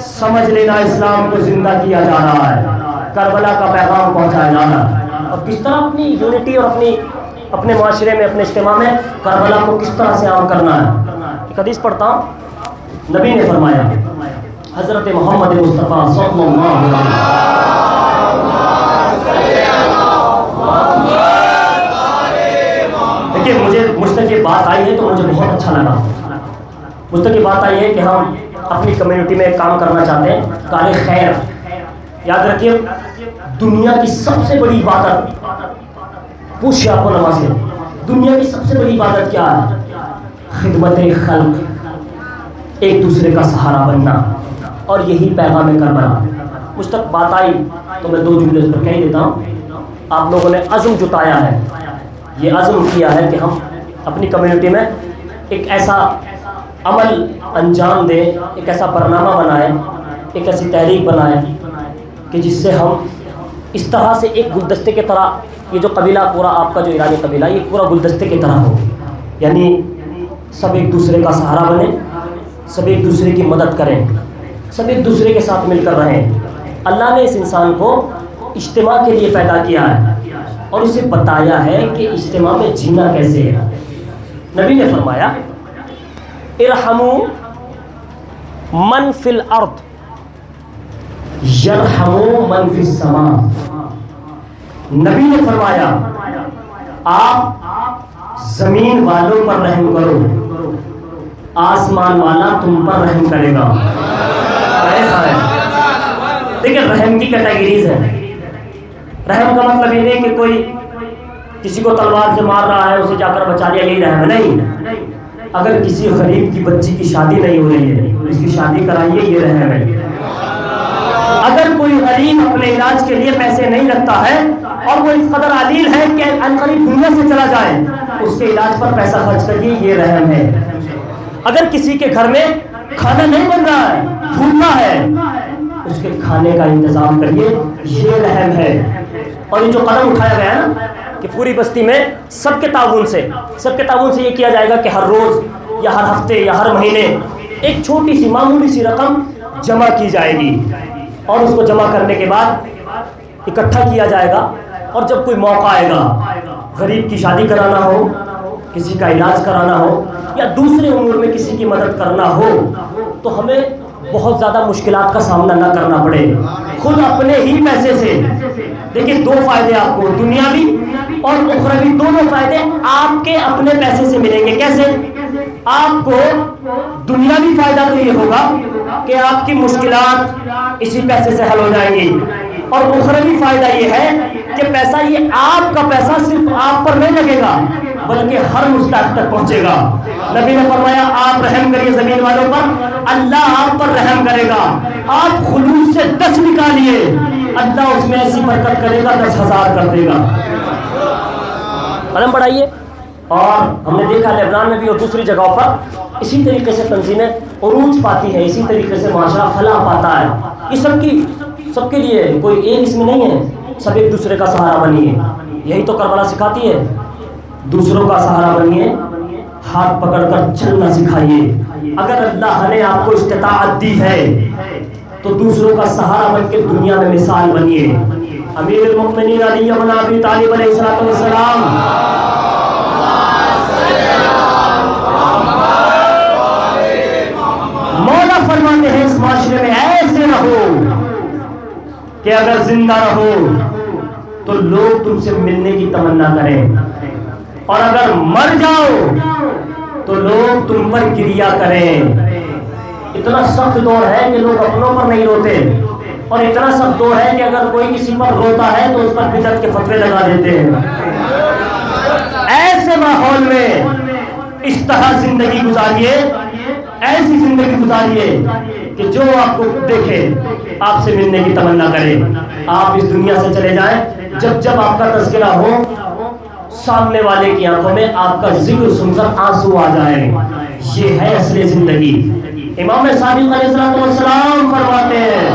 سمجھ لینا اسلام کو زندہ کیا جا رہا ہے، کربلا کا پیغام پہنچایا جا رہا ہے۔ اور کس طرح اپنی یونٹی اور اپنے معاشرے میں، اپنے اجتماع میں کربلا کو کس طرح سے عام کرنا ہے۔ ایک حدیث پڑھتا ہوں، نبی نے فرمایا، حضرت محمد مصطفیٰ صلی اللہ علیہ وسلم، دیکھیے مجھ تک یہ بات آئی ہے تو مجھے بہت اچھا لگا۔ مجھ تک یہ بات آئی ہے کہ ہم اپنی کمیونٹی میں ایک کام کرنا چاہتے ہیں، کار خیر۔ یاد رکھیے دنیا کی سب سے بڑی عبادت، پوچھئے آپ کو نماز ہے، دنیا کی سب سے بڑی عبادت کیا ہے؟ خدمت خلق، ایک دوسرے کا سہارا بننا، اور یہی پیغام کربلا۔ مجھ تک بات آئی تو میں 2 جملے اس پر کہہ دیتا ہوں۔ آپ لوگوں نے عزم جتایا ہے، یہ عزم کیا ہے کہ ہم اپنی کمیونٹی میں ایک ایسا عمل انجام دیں، ایک ایسا برنامہ بنائیں، ایک ایسی تحریک بنائیں کہ جس سے ہم اس طرح سے ایک گلدستے کی طرح، یہ جو قبیلہ پورا آپ کا جو ایرانی قبیلہ، یہ پورا گلدستے کی طرح ہو، یعنی سب ایک دوسرے کا سہارا بنے، سب ایک دوسرے کی مدد کریں، سب ایک دوسرے کے ساتھ مل کر رہیں۔ اللہ نے اس انسان کو اجتماع کے لیے پیدا کیا ہے اور اسے بتایا ہے کہ اجتماع میں جینا کیسے ہے۔ نبی نے فرمایا ارحموا من فی الارض یرحموا من فی السماء۔ نبی نے فرمایا آپ زمین والوں پر رحم کرو، آسمان والا تم پر رحم کرے گا۔ دیکھیں رحم کی کیٹیگریز ہیں۔ رحم کا مطلب یہ نہیں کہ کوئی کسی کو تلوار سے مار رہا ہے اسے جا کر بچا لیا، یہی رحم نہیں۔ اگر کسی غریب کی بچی کی شادی نہیں ہو رہی ہے اس کی شادی کرائیے، یہ رحم ہے۔ اگر کوئی غریب اپنے علاج کے لیے پیسے نہیں رکھتا ہے اور وہ اس قدر علیل ہے کہ عنقریب دنیا سے چلا جائے، اس کے علاج پر پیسہ خرچ کریے، یہ رحم ہے۔ اگر کسی کے گھر میں کھانا نہیں بن رہا ہے، بھوکا ہے، اس کے کھانے کا انتظام کریے، یہ رحم ہے۔ اور یہ جو قدم اٹھایا گیا ہے نا کہ پوری بستی میں سب کے تعاون سے یہ کیا جائے گا کہ ہر روز یا ہر ہفتے یا ہر مہینے ایک چھوٹی سی معمولی سی رقم جمع کی جائے گی اور اس کو جمع کرنے کے بعد اکٹھا کیا جائے گا، اور جب کوئی موقع آئے گا، غریب کی شادی کرانا ہو، کسی کا علاج کرانا ہو یا دوسرے امور میں کسی کی مدد کرنا ہو، تو ہمیں بہت زیادہ مشکلات کا سامنا نہ کرنا پڑے، خود اپنے ہی پیسے سے۔ دیکھیں دو فائدے آپ کو دنیاوی اور اخروی دونوں فائدے آپ کے اپنے پیسے سے ملیں گے۔ کیسے؟ آپ کو دنیاوی فائدہ تو یہ ہوگا کہ آپ کی مشکلات اسی پیسے سے حل ہو جائیں گی، اور اخروی فائدہ یہ ہے کہ پیسہ یہ آپ کا پیسہ صرف آپ پر نہیں لگے گا بلکہ ہر مستحق تک پہنچے گا۔ نبی نے فرمایا آپ رحم کریے زمین والوں پر، اللہ آپ پر رحم کرے گا۔ آپ خلوص سے 10 نکالیے، اللہ اس میں ایسی برکت کرے گا 10,000 کر دے گا۔ قلم بڑھائیے۔ اور ہم نے دیکھا لبنان میں بھی اور دوسری جگہوں پر اسی طریقے سے تنظیمیں عروج پاتی ہیں، اسی طریقے سے معاشرہ فلاح پاتا ہے۔ یہ سب کے لیے، کوئی ایک اس میں نہیں ہے، سب ایک دوسرے کا سہارا بنیے۔ یہی تو کربلا سکھاتی ہے، دوسروں کا سہارا بنیے، ہاتھ پکڑ کر چلنا سکھائیے۔ اگر اللہ نے آپ کو استطاعت دی ہے تو دوسروں کا سہارا بن کے دنیا میں مثال بنیے۔ امیر المؤمنین علی بن ابی طالب علیہ السلام مولا فرماتے ہیں اس معاشرے میں ایسے رہو کہ اگر زندہ رہو تو لوگ تم سے ملنے کی تمنا کریں، اور اگر مر جاؤ تو لوگ تم پر گریہ کریں۔ اتنا سخت دور ہے کہ لوگ اپنوں پر نہیں روتے، اور اتنا سخت دور ہے کہ اگر کوئی کسی پر روتا ہے تو اس پر بدعت کے فتوے لگا دیتے ہیں۔ ایسے ماحول میں اس طرح زندگی گزاریے، ایسی زندگی گزاریے کہ جو آپ کو دیکھے آپ سے ملنے کی تمنا کرے۔ آپ اس دنیا سے چلے جائیں، جب آپ کا تذکرہ ہو سامنے والے کی آنکھوں میں آپ کا ذکر سن کر آنسو آ جائیں۔ یہ ہے اصل زندگی۔ امام صادق علیہ السلام فرماتے ہیں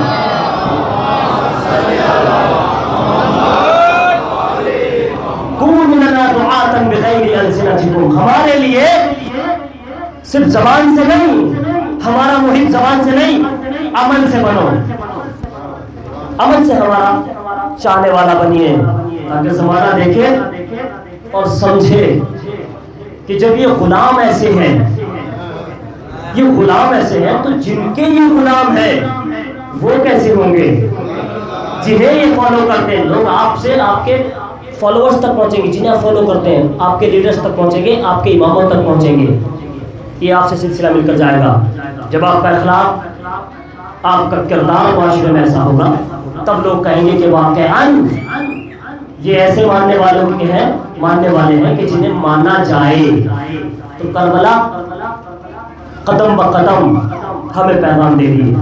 کونوا لنا دعاۃ بغیر السنتکم، ہمارے لیے صرف زبان سے نہیں، ہمارا محیط زبان سے نہیں، عمل سے بنو، عمل سے ہمارا چاہنے والا بنیے، تاکہ زمانہ دیکھے اور سمجھے کہ جب یہ غلام ایسے ہیں، یہ غلام ایسے ہیں تو جن کے یہ غلام ہیں وہ کیسے ہوں گے؟ جنہیں یہ فالو کرتے ہیں لوگ، آپ سے آپ کے فالوورز تک پہنچیں گے، جنہیں آپ فالو کرتے ہیں آپ کے لیڈرز تک پہنچیں گے، آپ کے اماموں تک پہنچیں گے۔ یہ آپ سے سلسلہ مل کر جائے گا۔ جب آپ کا اخلاق، آپ کا کردار معاشرے میں ایسا ہوگا تب لوگ کہیں گے کہ واقعاً یہ ایسے ماننے والوں کے ہیں، ماننے والے ہیں کہ جنہیں مانا جائے۔ تو کربلا قدم بقدم ہمیں پیغام دے دی۔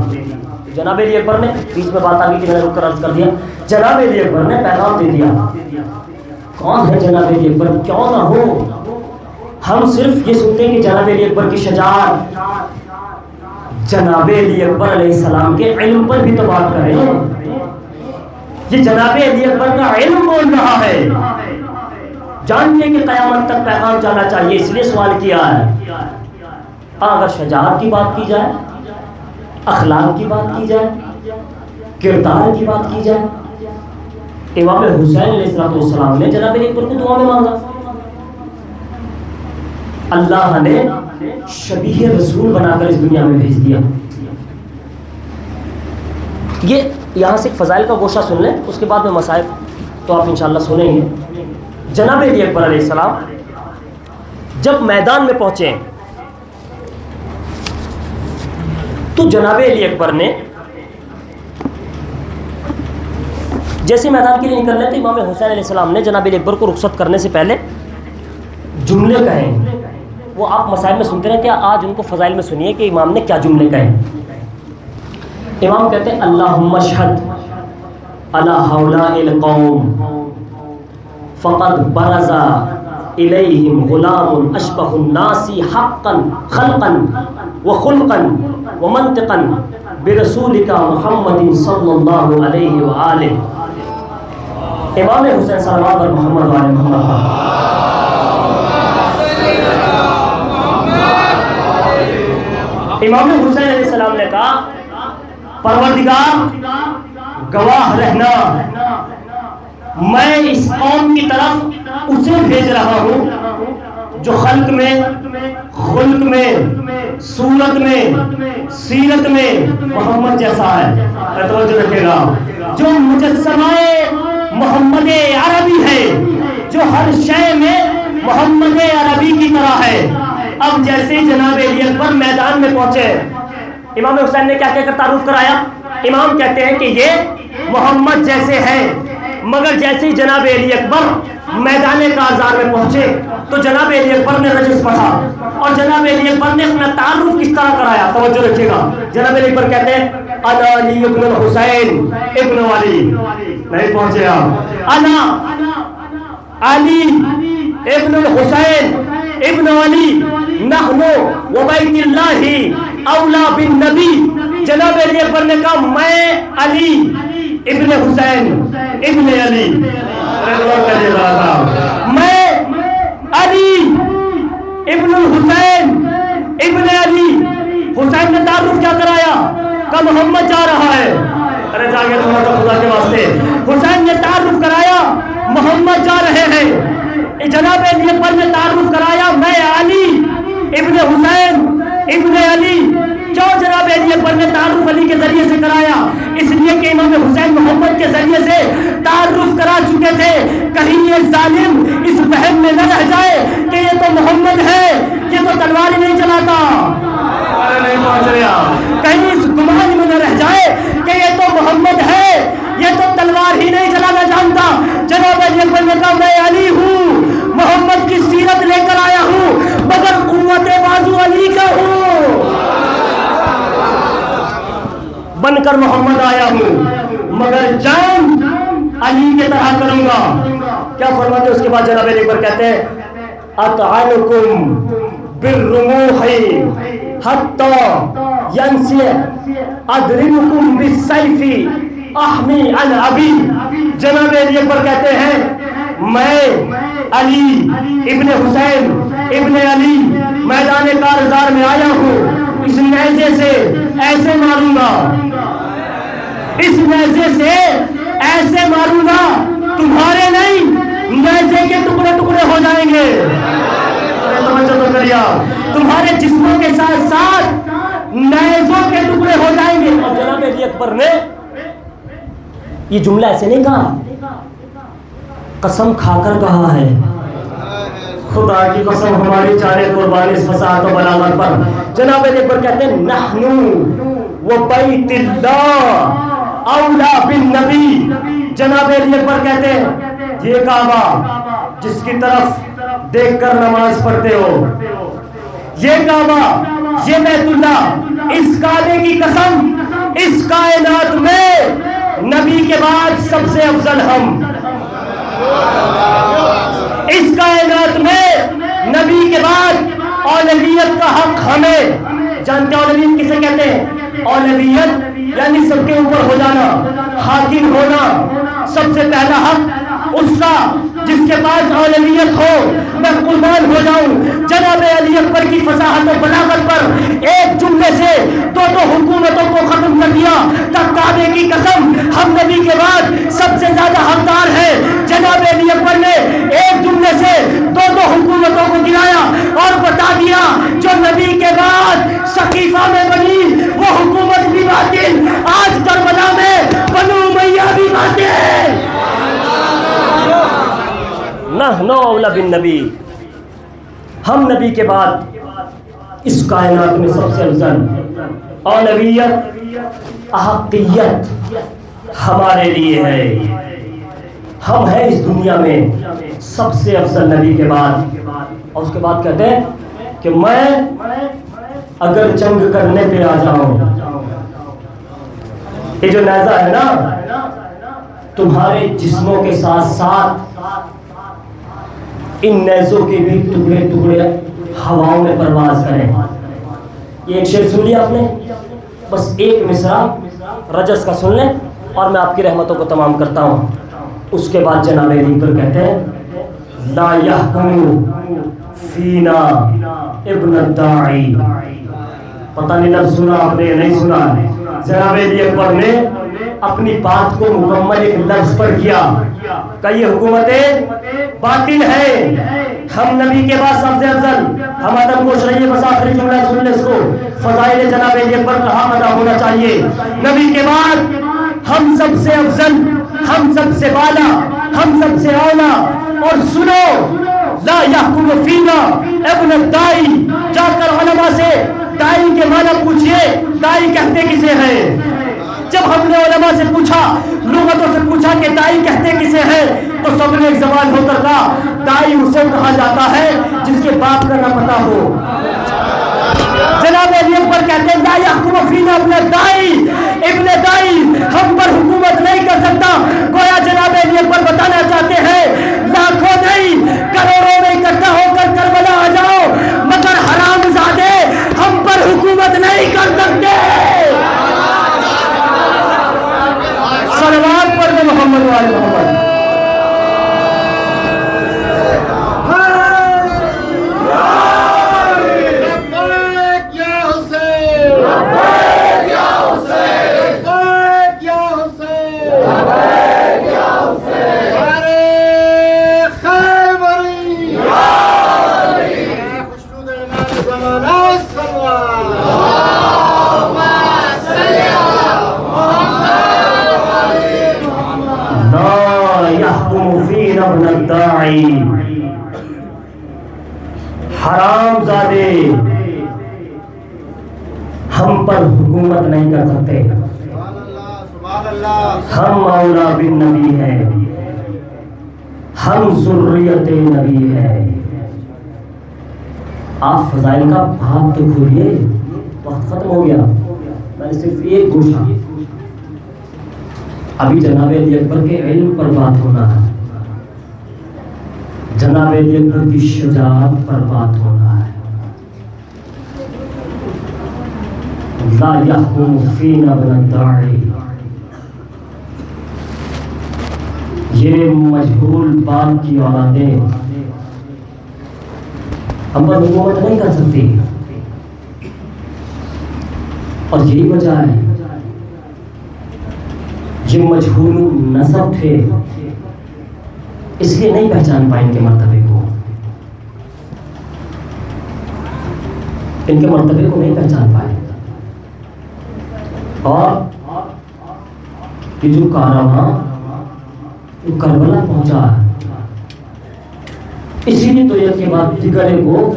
جناب علی اکبر نے، بیچ میں بات آ گئی کہ میں نے رک کر عرض کر دیا، جناب علی اکبر نے پیغام دے دیا۔ کون ہے جناب علی اکبر؟ کیوں نہ ہو، ہم صرف یہ سنتے ہیں کہ جناب علی اکبر کی شجاعت، جناب علی اکبر علیہ السلام کے علم پر بھی تو بات کریں۔ یہ جناب علی اکبر کا علم بول رہا ہے، جانتے کہ قیامت تک پیغام جانا چاہیے، اس لیے سوال کیا ہے۔ اگر شجاعت کی بات کی جائے، اخلاق کی بات کی جائے، کردار کی بات کی جائے، امام حسین علیہ السلام نے جناب علی اکبر کو دعا میں مانگا. اللہ نے شبیہ رسول بنا کر اس دنیا میں بھیج دیا. یہ یہاں سے فضائل کا گوشہ سن لیں، اس کے بعد میں مسائل تو آپ انشاءاللہ سنیں گے. جناب علی اکبر علیہ السلام جب میدان میں پہنچے تو جناب علی اکبر نے جیسے میدان کے لیے نکلنے تھے، امام حسین علیہ السلام نے جناب علی اکبر کو رخصت کرنے سے پہلے جملے کہے. وہ آپ مسائل میں سنتے رہتے ہیں، آج ان کو فضائل میں سنیے کہ امام نے کیا جملے کہے. امام کہتے ہیں اللہم اشہد علی ہؤلاء القوم فقد برز الیہم غلام اشبہ الناس حقا خلقا وخلقا ومنطقا برسولک محمد صلی اللہ علیہ وآلہ. امام حسین صلوات پر محمد وآل محمد. امام حسین علیہ السلام نے کہا پروردگار گواہ رہنا، میں اس قوم کی طرف اسے بھیج رہا ہوں جو خلق میں، خلق میں، صورت میں، سیرت میں محمد جیسا ہے. توجہ رکھے گا، جو مجسمہ محمد عربی ہے، جو ہر شے میں محمد عربی کی طرح ہے. اب جیسے جناب علی اکبر میدان میں پہنچے، امام حسین نے کیا کہہ کر تعارف کرایا؟ امام کہتے ہیں کہ یہ محمد جیسے ہیں، مگر جیسے ہی جناب علی اکبر میدان کارزار میں پہنچے تو جناب علی اکبر نے رجس پڑھا اور جناب علی اکبر نے اپنا تعارف کس طرح کرایا. توجہ رکھیے گا، جناب علی اکبر کہتے ہیں انا علی ابن الحسین ابن علی. نہیں پہنچے آپ، انا علی ابن الحسین ابن علی نحن وبیت اللہ اولا بالنبی. جناب علی اکبر نے کہا میں علی ابن حسین ابن علی، میں علی ابن الحسین ابن علی. حسین نے تعارف کیا کرایا؟ کہ محمد جا رہا ہے. ارے جا کے خدا کے واسطے. حسین نے تعارف کرایا محمد جا رہے ہیں. جناب علی اکبر نے تعارف کرایا میں علی ابن حسین ابن علی. کیوں جناب علی اکبر نے تعارف علی کے ذریعے سے کرایا؟ اس لیے کہ امام حسین محمد کے ذریعے سے تعارف کرا چکے تھے. کہیں یہ ظالم اس وہم میں نہ رہ جائے کہ یہ تو محمد ہے، یہ تو تلوار ہی نہیں چلاتا. نہیں پہنچ رہا. کہیں اس گمان میں نہ رہ جائے کہ یہ تو محمد ہے، یہ تو تلوار ہی نہیں چلانا جانتا. جناب علی اکبر نے کہا میں علی ہوں، محمد کی سیرت لے کر آیا ہوں، مگر قوت بازو علی کا ہوں، بن کر محمد آیا ہوں، مگر جان علی کے طرح کروں گا. کیا فرماتے ہیں اس کے بعد جناب علی اکبر کہتے ہیں اطعنکم بالرموح حتی ینسی ادرککم بالسیف احمی عن ابی. جناب علی اکبر کہتے ہیں میں علی ابن حسین ابن علی میدان کارزار میں آیا ہوں، اس نیزے سے ایسے ماروں گا، اس نیزے سے ایسے ماروں گا تمہارے نہیں نیزے کے ٹکڑے ٹکڑے ہو جائیں گے. تمہارے جسموں کے ساتھ ساتھ نیزوں کے ٹکڑے ہو جائیں گے. اور جناب علی اکبر نے یہ جملہ ایسے نہیں کہا، قسم کھا کر کہا ہے. خدا کی قسم ہماری چارے قربانی اس فصاحت و بلاغت پر. جناب علی اکبر کہتے ہیں نحن وبیت اللہ اولا بالنبی. جناب علی اکبر کہتے ہیں یہ کعبہ جس کی طرف دیکھ کر نماز پڑھتے ہو، یہ کعبہ، یہ بیت اللہ، اس کعبے کی قسم اس کائنات میں نبی کے بعد سب سے افضل ہم، اس کائنات میں نبی کے بعد اولویت کا حق ہمیں. جانتے اولویت کسے کہتے ہیں؟ اولویت یعنی سب کے اوپر ہو جانا، حاکم ہونا، سب سے پہلا حق اس کا جس کے پاس اولویت ہو۔ میں قربان ہو جاؤں جناب علی اکبر کی فصاحت و بلاغت پر، ایک جملے سے دو حکومتوں کو ختم کر دیا۔ تب کعبے کی قسم، ہم نبی کے بعد سب سے زیادہ حقدار ہے۔ جناب علی اکبر نے ایک جملے سے دو حکومتوں کو گرایا اور بتا دیا جو نبی کے بعد سقیفہ میں بنی وہ حکومت بھی باطل، آج کربلا میں بنو امیہ بھی باطل۔ نحن اولی بالنبی، ہم نبی کے بعد اس کائنات میں سب سے افضل اولویت، احقیت ہمارے لیے ہے۔ ہم ہیں اس دنیا میں سب سے افضل نبی کے بعد، اور اس کے بعد کہتے ہیں کہ میں اگر جنگ کرنے پہ آ جاؤں، یہ جو نیزہ ہے نا تمہارے جسموں کے ساتھ ساتھ ان نیزوں کے بھی ٹکڑے ٹکڑے ہواؤں میں پرواز کریں۔ یہ ایک شعر سن لیا آپ نے، بس ایک مصرع رجس کا سن لیں اور میں آپ کی رحمتوں کو تمام کرتا ہوں۔ اس کے بعد جناب علی پر کہتے ہیں لا یحکم فینا ابن الداعی۔ پتہ نہیں لفظ سنا آپ نے نہیں سنا، جناب علی اکبر نے اپنی بات کو مکمل ایک لفظ پر کیا کہ یہ حکومتیں باطل ہے، ہم نبی کے بعد سب سے افضل۔ ہم ادب کو شرعی بس آخری جملہ سن لیں اس کو، فضائل جناب علی اکبر کا حق ادا ہونا چاہیے۔ نبی کے بعد ہم سب سے افضل، ہم سب سے بالا، ہم سب سے اولا۔ اور سنو لا یحکم فینا ابن الدائی، جا کر علماء سے دائی کے معنی پوچھئے، دائی کہتے کسے ہیں؟ جب ہم نے علماء سے پوچھا، لغتوں سے پوچھا کہ دائی کہتے کسے ہیں، تو سب نے ایک زبان ہو کر کہا دائی اسے کہا جاتا ہے جس کے باپ کا نہ پتہ ہو۔ جناب علی اکبر کہتے ہیں لا یحکم فینا ابن الدائی، ابن دائی ہم پر حکومت نہیں کر سکتا۔ گویا جناب علی اکبر بتانا چاہتے ہیں لاکھوں نہیں کروڑوں میں اکٹھا ہو کر کربلا آ جاؤ مگر حرام زادے ہم پر حکومت نہیں کر سکتے۔ صلوات پڑھ محمد و آل محمد۔ ابن الداعی، حرام زادے ہم پر حکومت نہیں کر سکتے، ہم اولا بالنبی ہیں، ہم ذریت نبی ہیں۔ آپ فضائل کا باب تو کھولیے، وقت ختم ہو گیا، میں نے صرف ایک گوشہ، ابھی جناب علی اکبر کے علم پر بات ہونا ہے، جناب علی اکبر کی شجاعت پر بات ہونا ہے۔ لا یحکم فینا ابن الداعی، یہ مجہول باپ کی اولادیں ہم پر حکومت نہیں کر سکتی، اور یہی وجہ ہے یہ مجہول نسب تھے، اس لیے نہیں پہچان پائے ان کے مرتبے کو، ان کے مرتبے کو نہیں پہچان پائے۔ اور یہ جو کارواں کربلا پہنچا، اسی لیے تو یہ کے بعد جگرے کو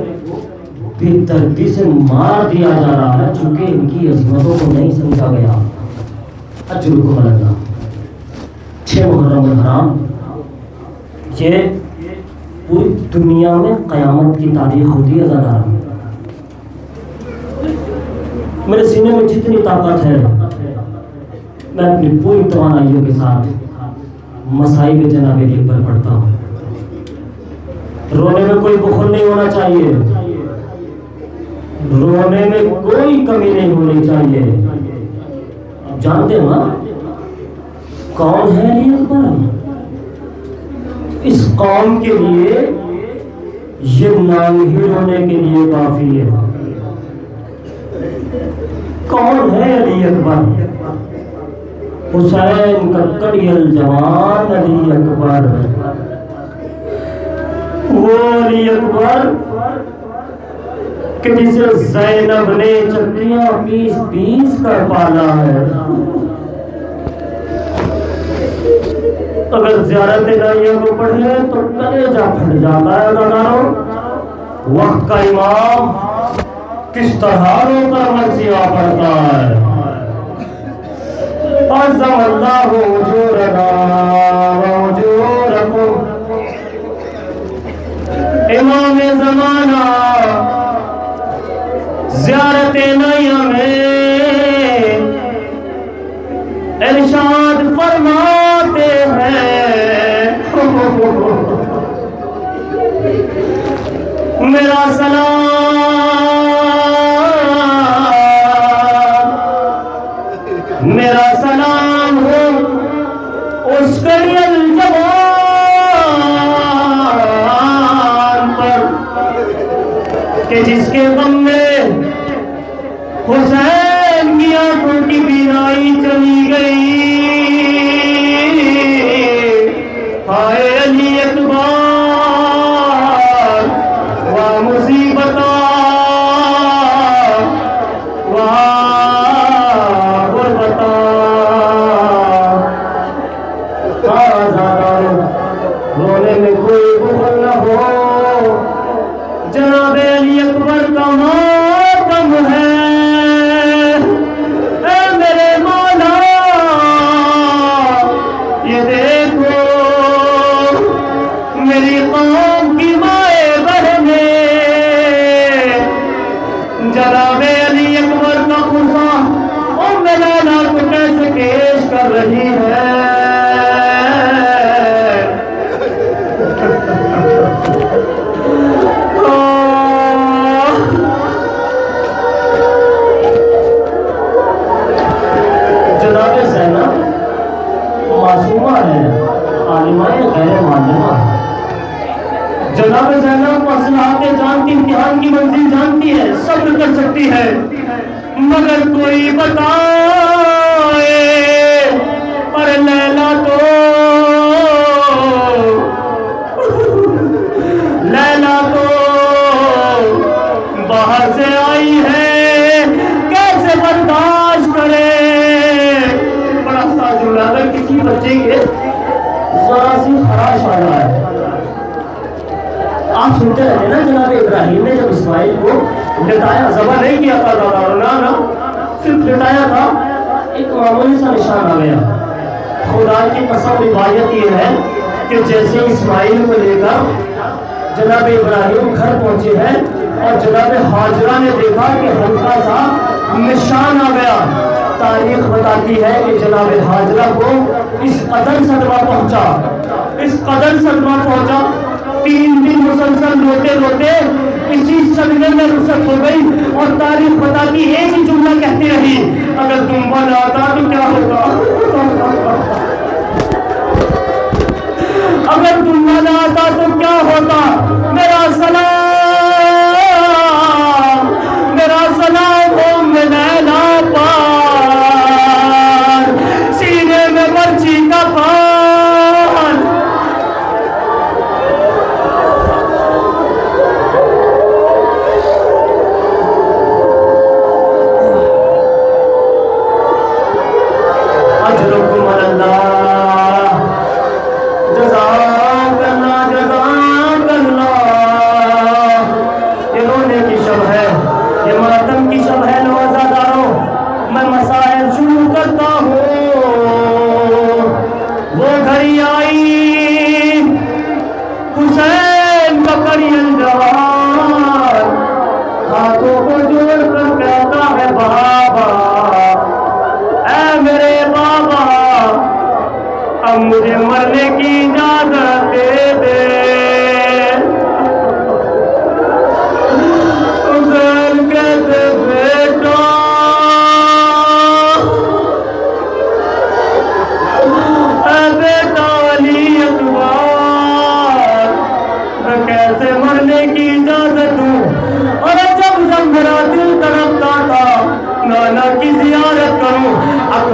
بے دردی سے مار دیا جا رہا ہے، چونکہ ان کی عظمتوں کو نہیں سمجھا گیا۔ اجر کو بلندہ 6 محرم الحرام، یہ پوری دنیا میں قیامت کی تاریخ ہوتی ہے۔ ذرا میرے سینے میں جتنی طاقت ہے میں اپنی پوری توانائیوں کے ساتھ مصائب جناب علی پر پڑھتا ہوں۔ رونے میں کوئی بخل نہیں ہونا چاہیے، رونے میں کوئی کمی نہیں ہونی چاہیے۔ جانتے ہیں نا کون ہے علی اکبر؟ اس قوم کے لیے یہ نام ہی ہونے کے لیے کافی ہے. کون ہے علی اکبر؟ حسین کا کڑیل جوان علی اکبر. وہ علی اکبر کہ جسے زینب نے چکیاں پیس پیس کر پالا ہے. اگر زیارت الہیہ کو پڑھے تو کلیجہ پھٹ جاتا ہے. دادارو وقت کا امام کس طرح رو کر مرثیہ پڑھتا ہے. عظم اللہ اجورنا واجورکم. امام زمانہ زیارت الہیہ میں ارشاد فرماتے ہیں میرا سلام میرا سلام ہو اس کڑیل جوان پر کہ جس کے غم میں حسین کی آنکھوں کی بینائی چلی گئی. ہائے علی اکبر واہ مصیبت واہ غربت. رونے میں کوئی بخل نہ ہو. جناب علی اکبر کا ماتم ہے. اے میرے مولا یہ دیکھو میری قوم کی مائیں بہنیں جناب علی اکبر کا قصہ ام لیلا کو کیسے پیش کر رہی ہے. جناب زینب معصومہ ہے، عالمہ غیر معلمہ ہے. جناب زینب مصلحات جانتی، امتحان کی منزل جانتی ہے، صبر کر سکتی ہے. مگر کوئی بتائے پر لیلا تو باہر سے آئی ہے، کیسے برداشت کرے. بڑا سا جملہ اگر کسی بچے کے ذرا سی خراش آ رہا ہے. آپ سنتے رہتے نا جناب ابراہیم نے جب اسماعیل کو لٹایا، ذبح نہیں کیا تھا نا صرف لٹایا تھا، ایک معمولی سا نشان آ گیا. خدا کی قسم روایت یہ ہے کہ جیسے اسماعیل کو لے کر جناب ابراہیم گھر پہنچے ہیں اور جناب حاجرہ نے دیکھا کہ ہلکا سا نشان آ گیا. تاریخ بتاتی ہے کہ جناب حاجرہ کو اس قدر صدمہ پہنچا 3 دن مسلسل روتے روتے اسی صدمے میں رخصت ہو گئی. اور تاریخ بتاتی ایک ہی جملہ کہتی رہی، اگر تم بنا آتا تو کیا ہوگا. اگر تم بنا آتا تو کیا ہوتا. میرا سلام ہو لیلا پار سینے میں برچی کا پار. اجرکم اللہ جزاک اللہ. یہ رونے کی شب ہے، یہ ماتم کی شب ہے. نوازاداروں میں مسائل شروع کرتا ہوں. وہ گھڑی آئی حسین کا کڑیل جوان ہاتھوں کو جوڑ کر کہتا ہے بابا، اے میرے بابا اب مجھے مرنے کی اجازت دے دے. حسین کہتے بیٹا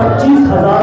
25,000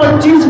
25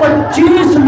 25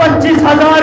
25,000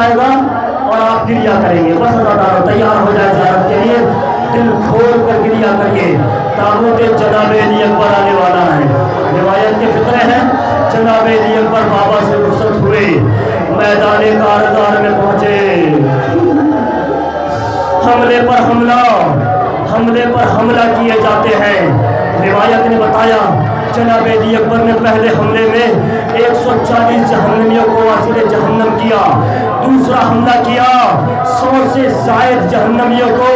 آئے گا اور آپ گریا کریں گے. بس ازاداروں تیار ہو جائے زیارت کے لیے, دل کھول کر گریا کریے. تابوت جناب علی اکبر آنے والا ہے. روایت کے فقرے ہیں, جناب علی اکبر بابا سے رخصت ہوئے, میدان کارزار میں پہنچے. حملے پر حملہ کیے جاتے ہیں. روایت نے بتایا جناب علی اکبر نے پہلے حملے میں 140 جہنمیوں کو واصل جہنم کیا. دوسرا حملہ کیا, 100 سے زائد جہنمیوں کو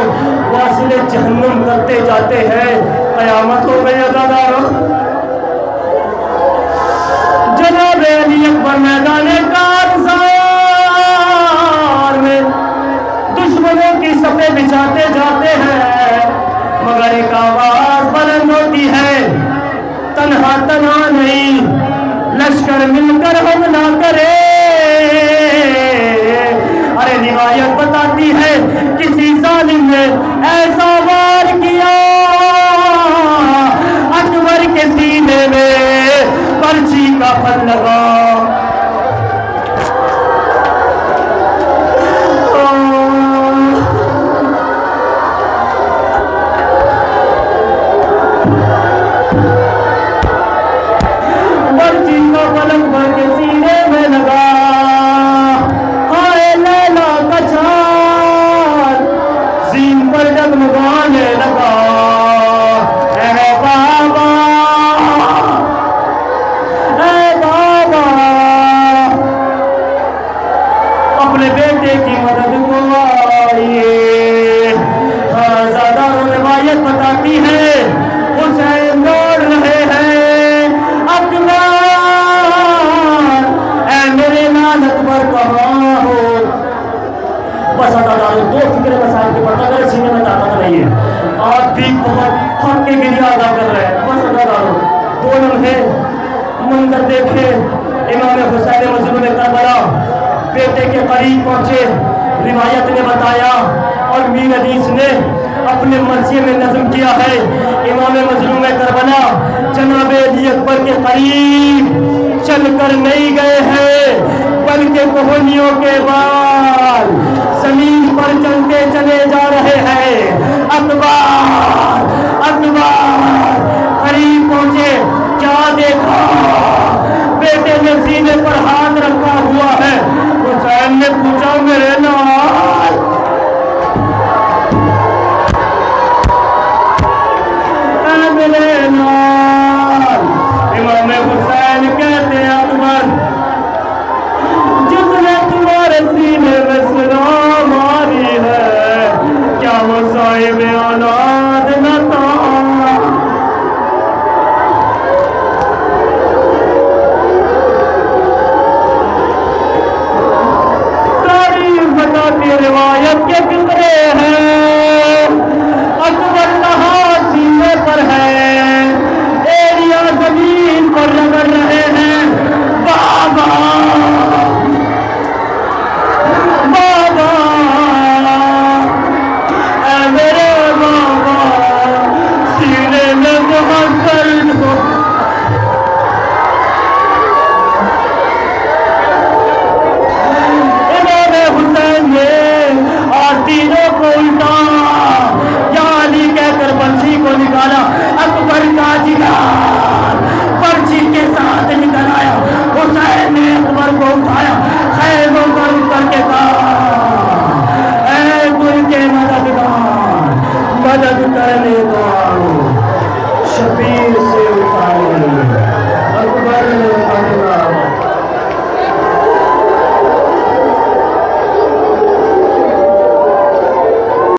واصل جہنم کرتے جاتے ہیں. قیامت ہو گئی عزادارو. جناب علی اکبر میدان کارزار میں دشمنوں کی صفیں بچھاتے جاتے ہیں, مگر ایک آواز بلند ہوتی ہے, تنہا نہیں, لشکر مل کر حملہ کرے. ارے روایت بتاتی ہے کسی ظالم نے ایسا وار کیا, اکبر کے سینے میں پرچی کا پھل لگا. منظر دیکھے, امام حسین مظلوم کربلا بیٹے کے قریب پہنچے. روایت نے بتایا اور میر حدیث نے اپنے مرثیے میں نظم کیا ہے, امام مظلوم کربلا جناب علی اکبر کے قریب چل کر نہیں گئے ہیں, بلکہ کوہنیوں کے بال زمین پر چلتے چلے جا رہے ہیں. اکبر قریب پہنچے, کیا دیکھا, بیٹے نے سینے پر ہاتھ رکھا ہوا ہے. حسین نے پوچھا میرے نال, میرے نال. امام حسین کہتے ہیں اکبر, جس نے تمہارے سینے میں سلا ماری ہے, کیا وہ صاحب اولاد نہ تھا؟ روایت کے فقرے ہیں,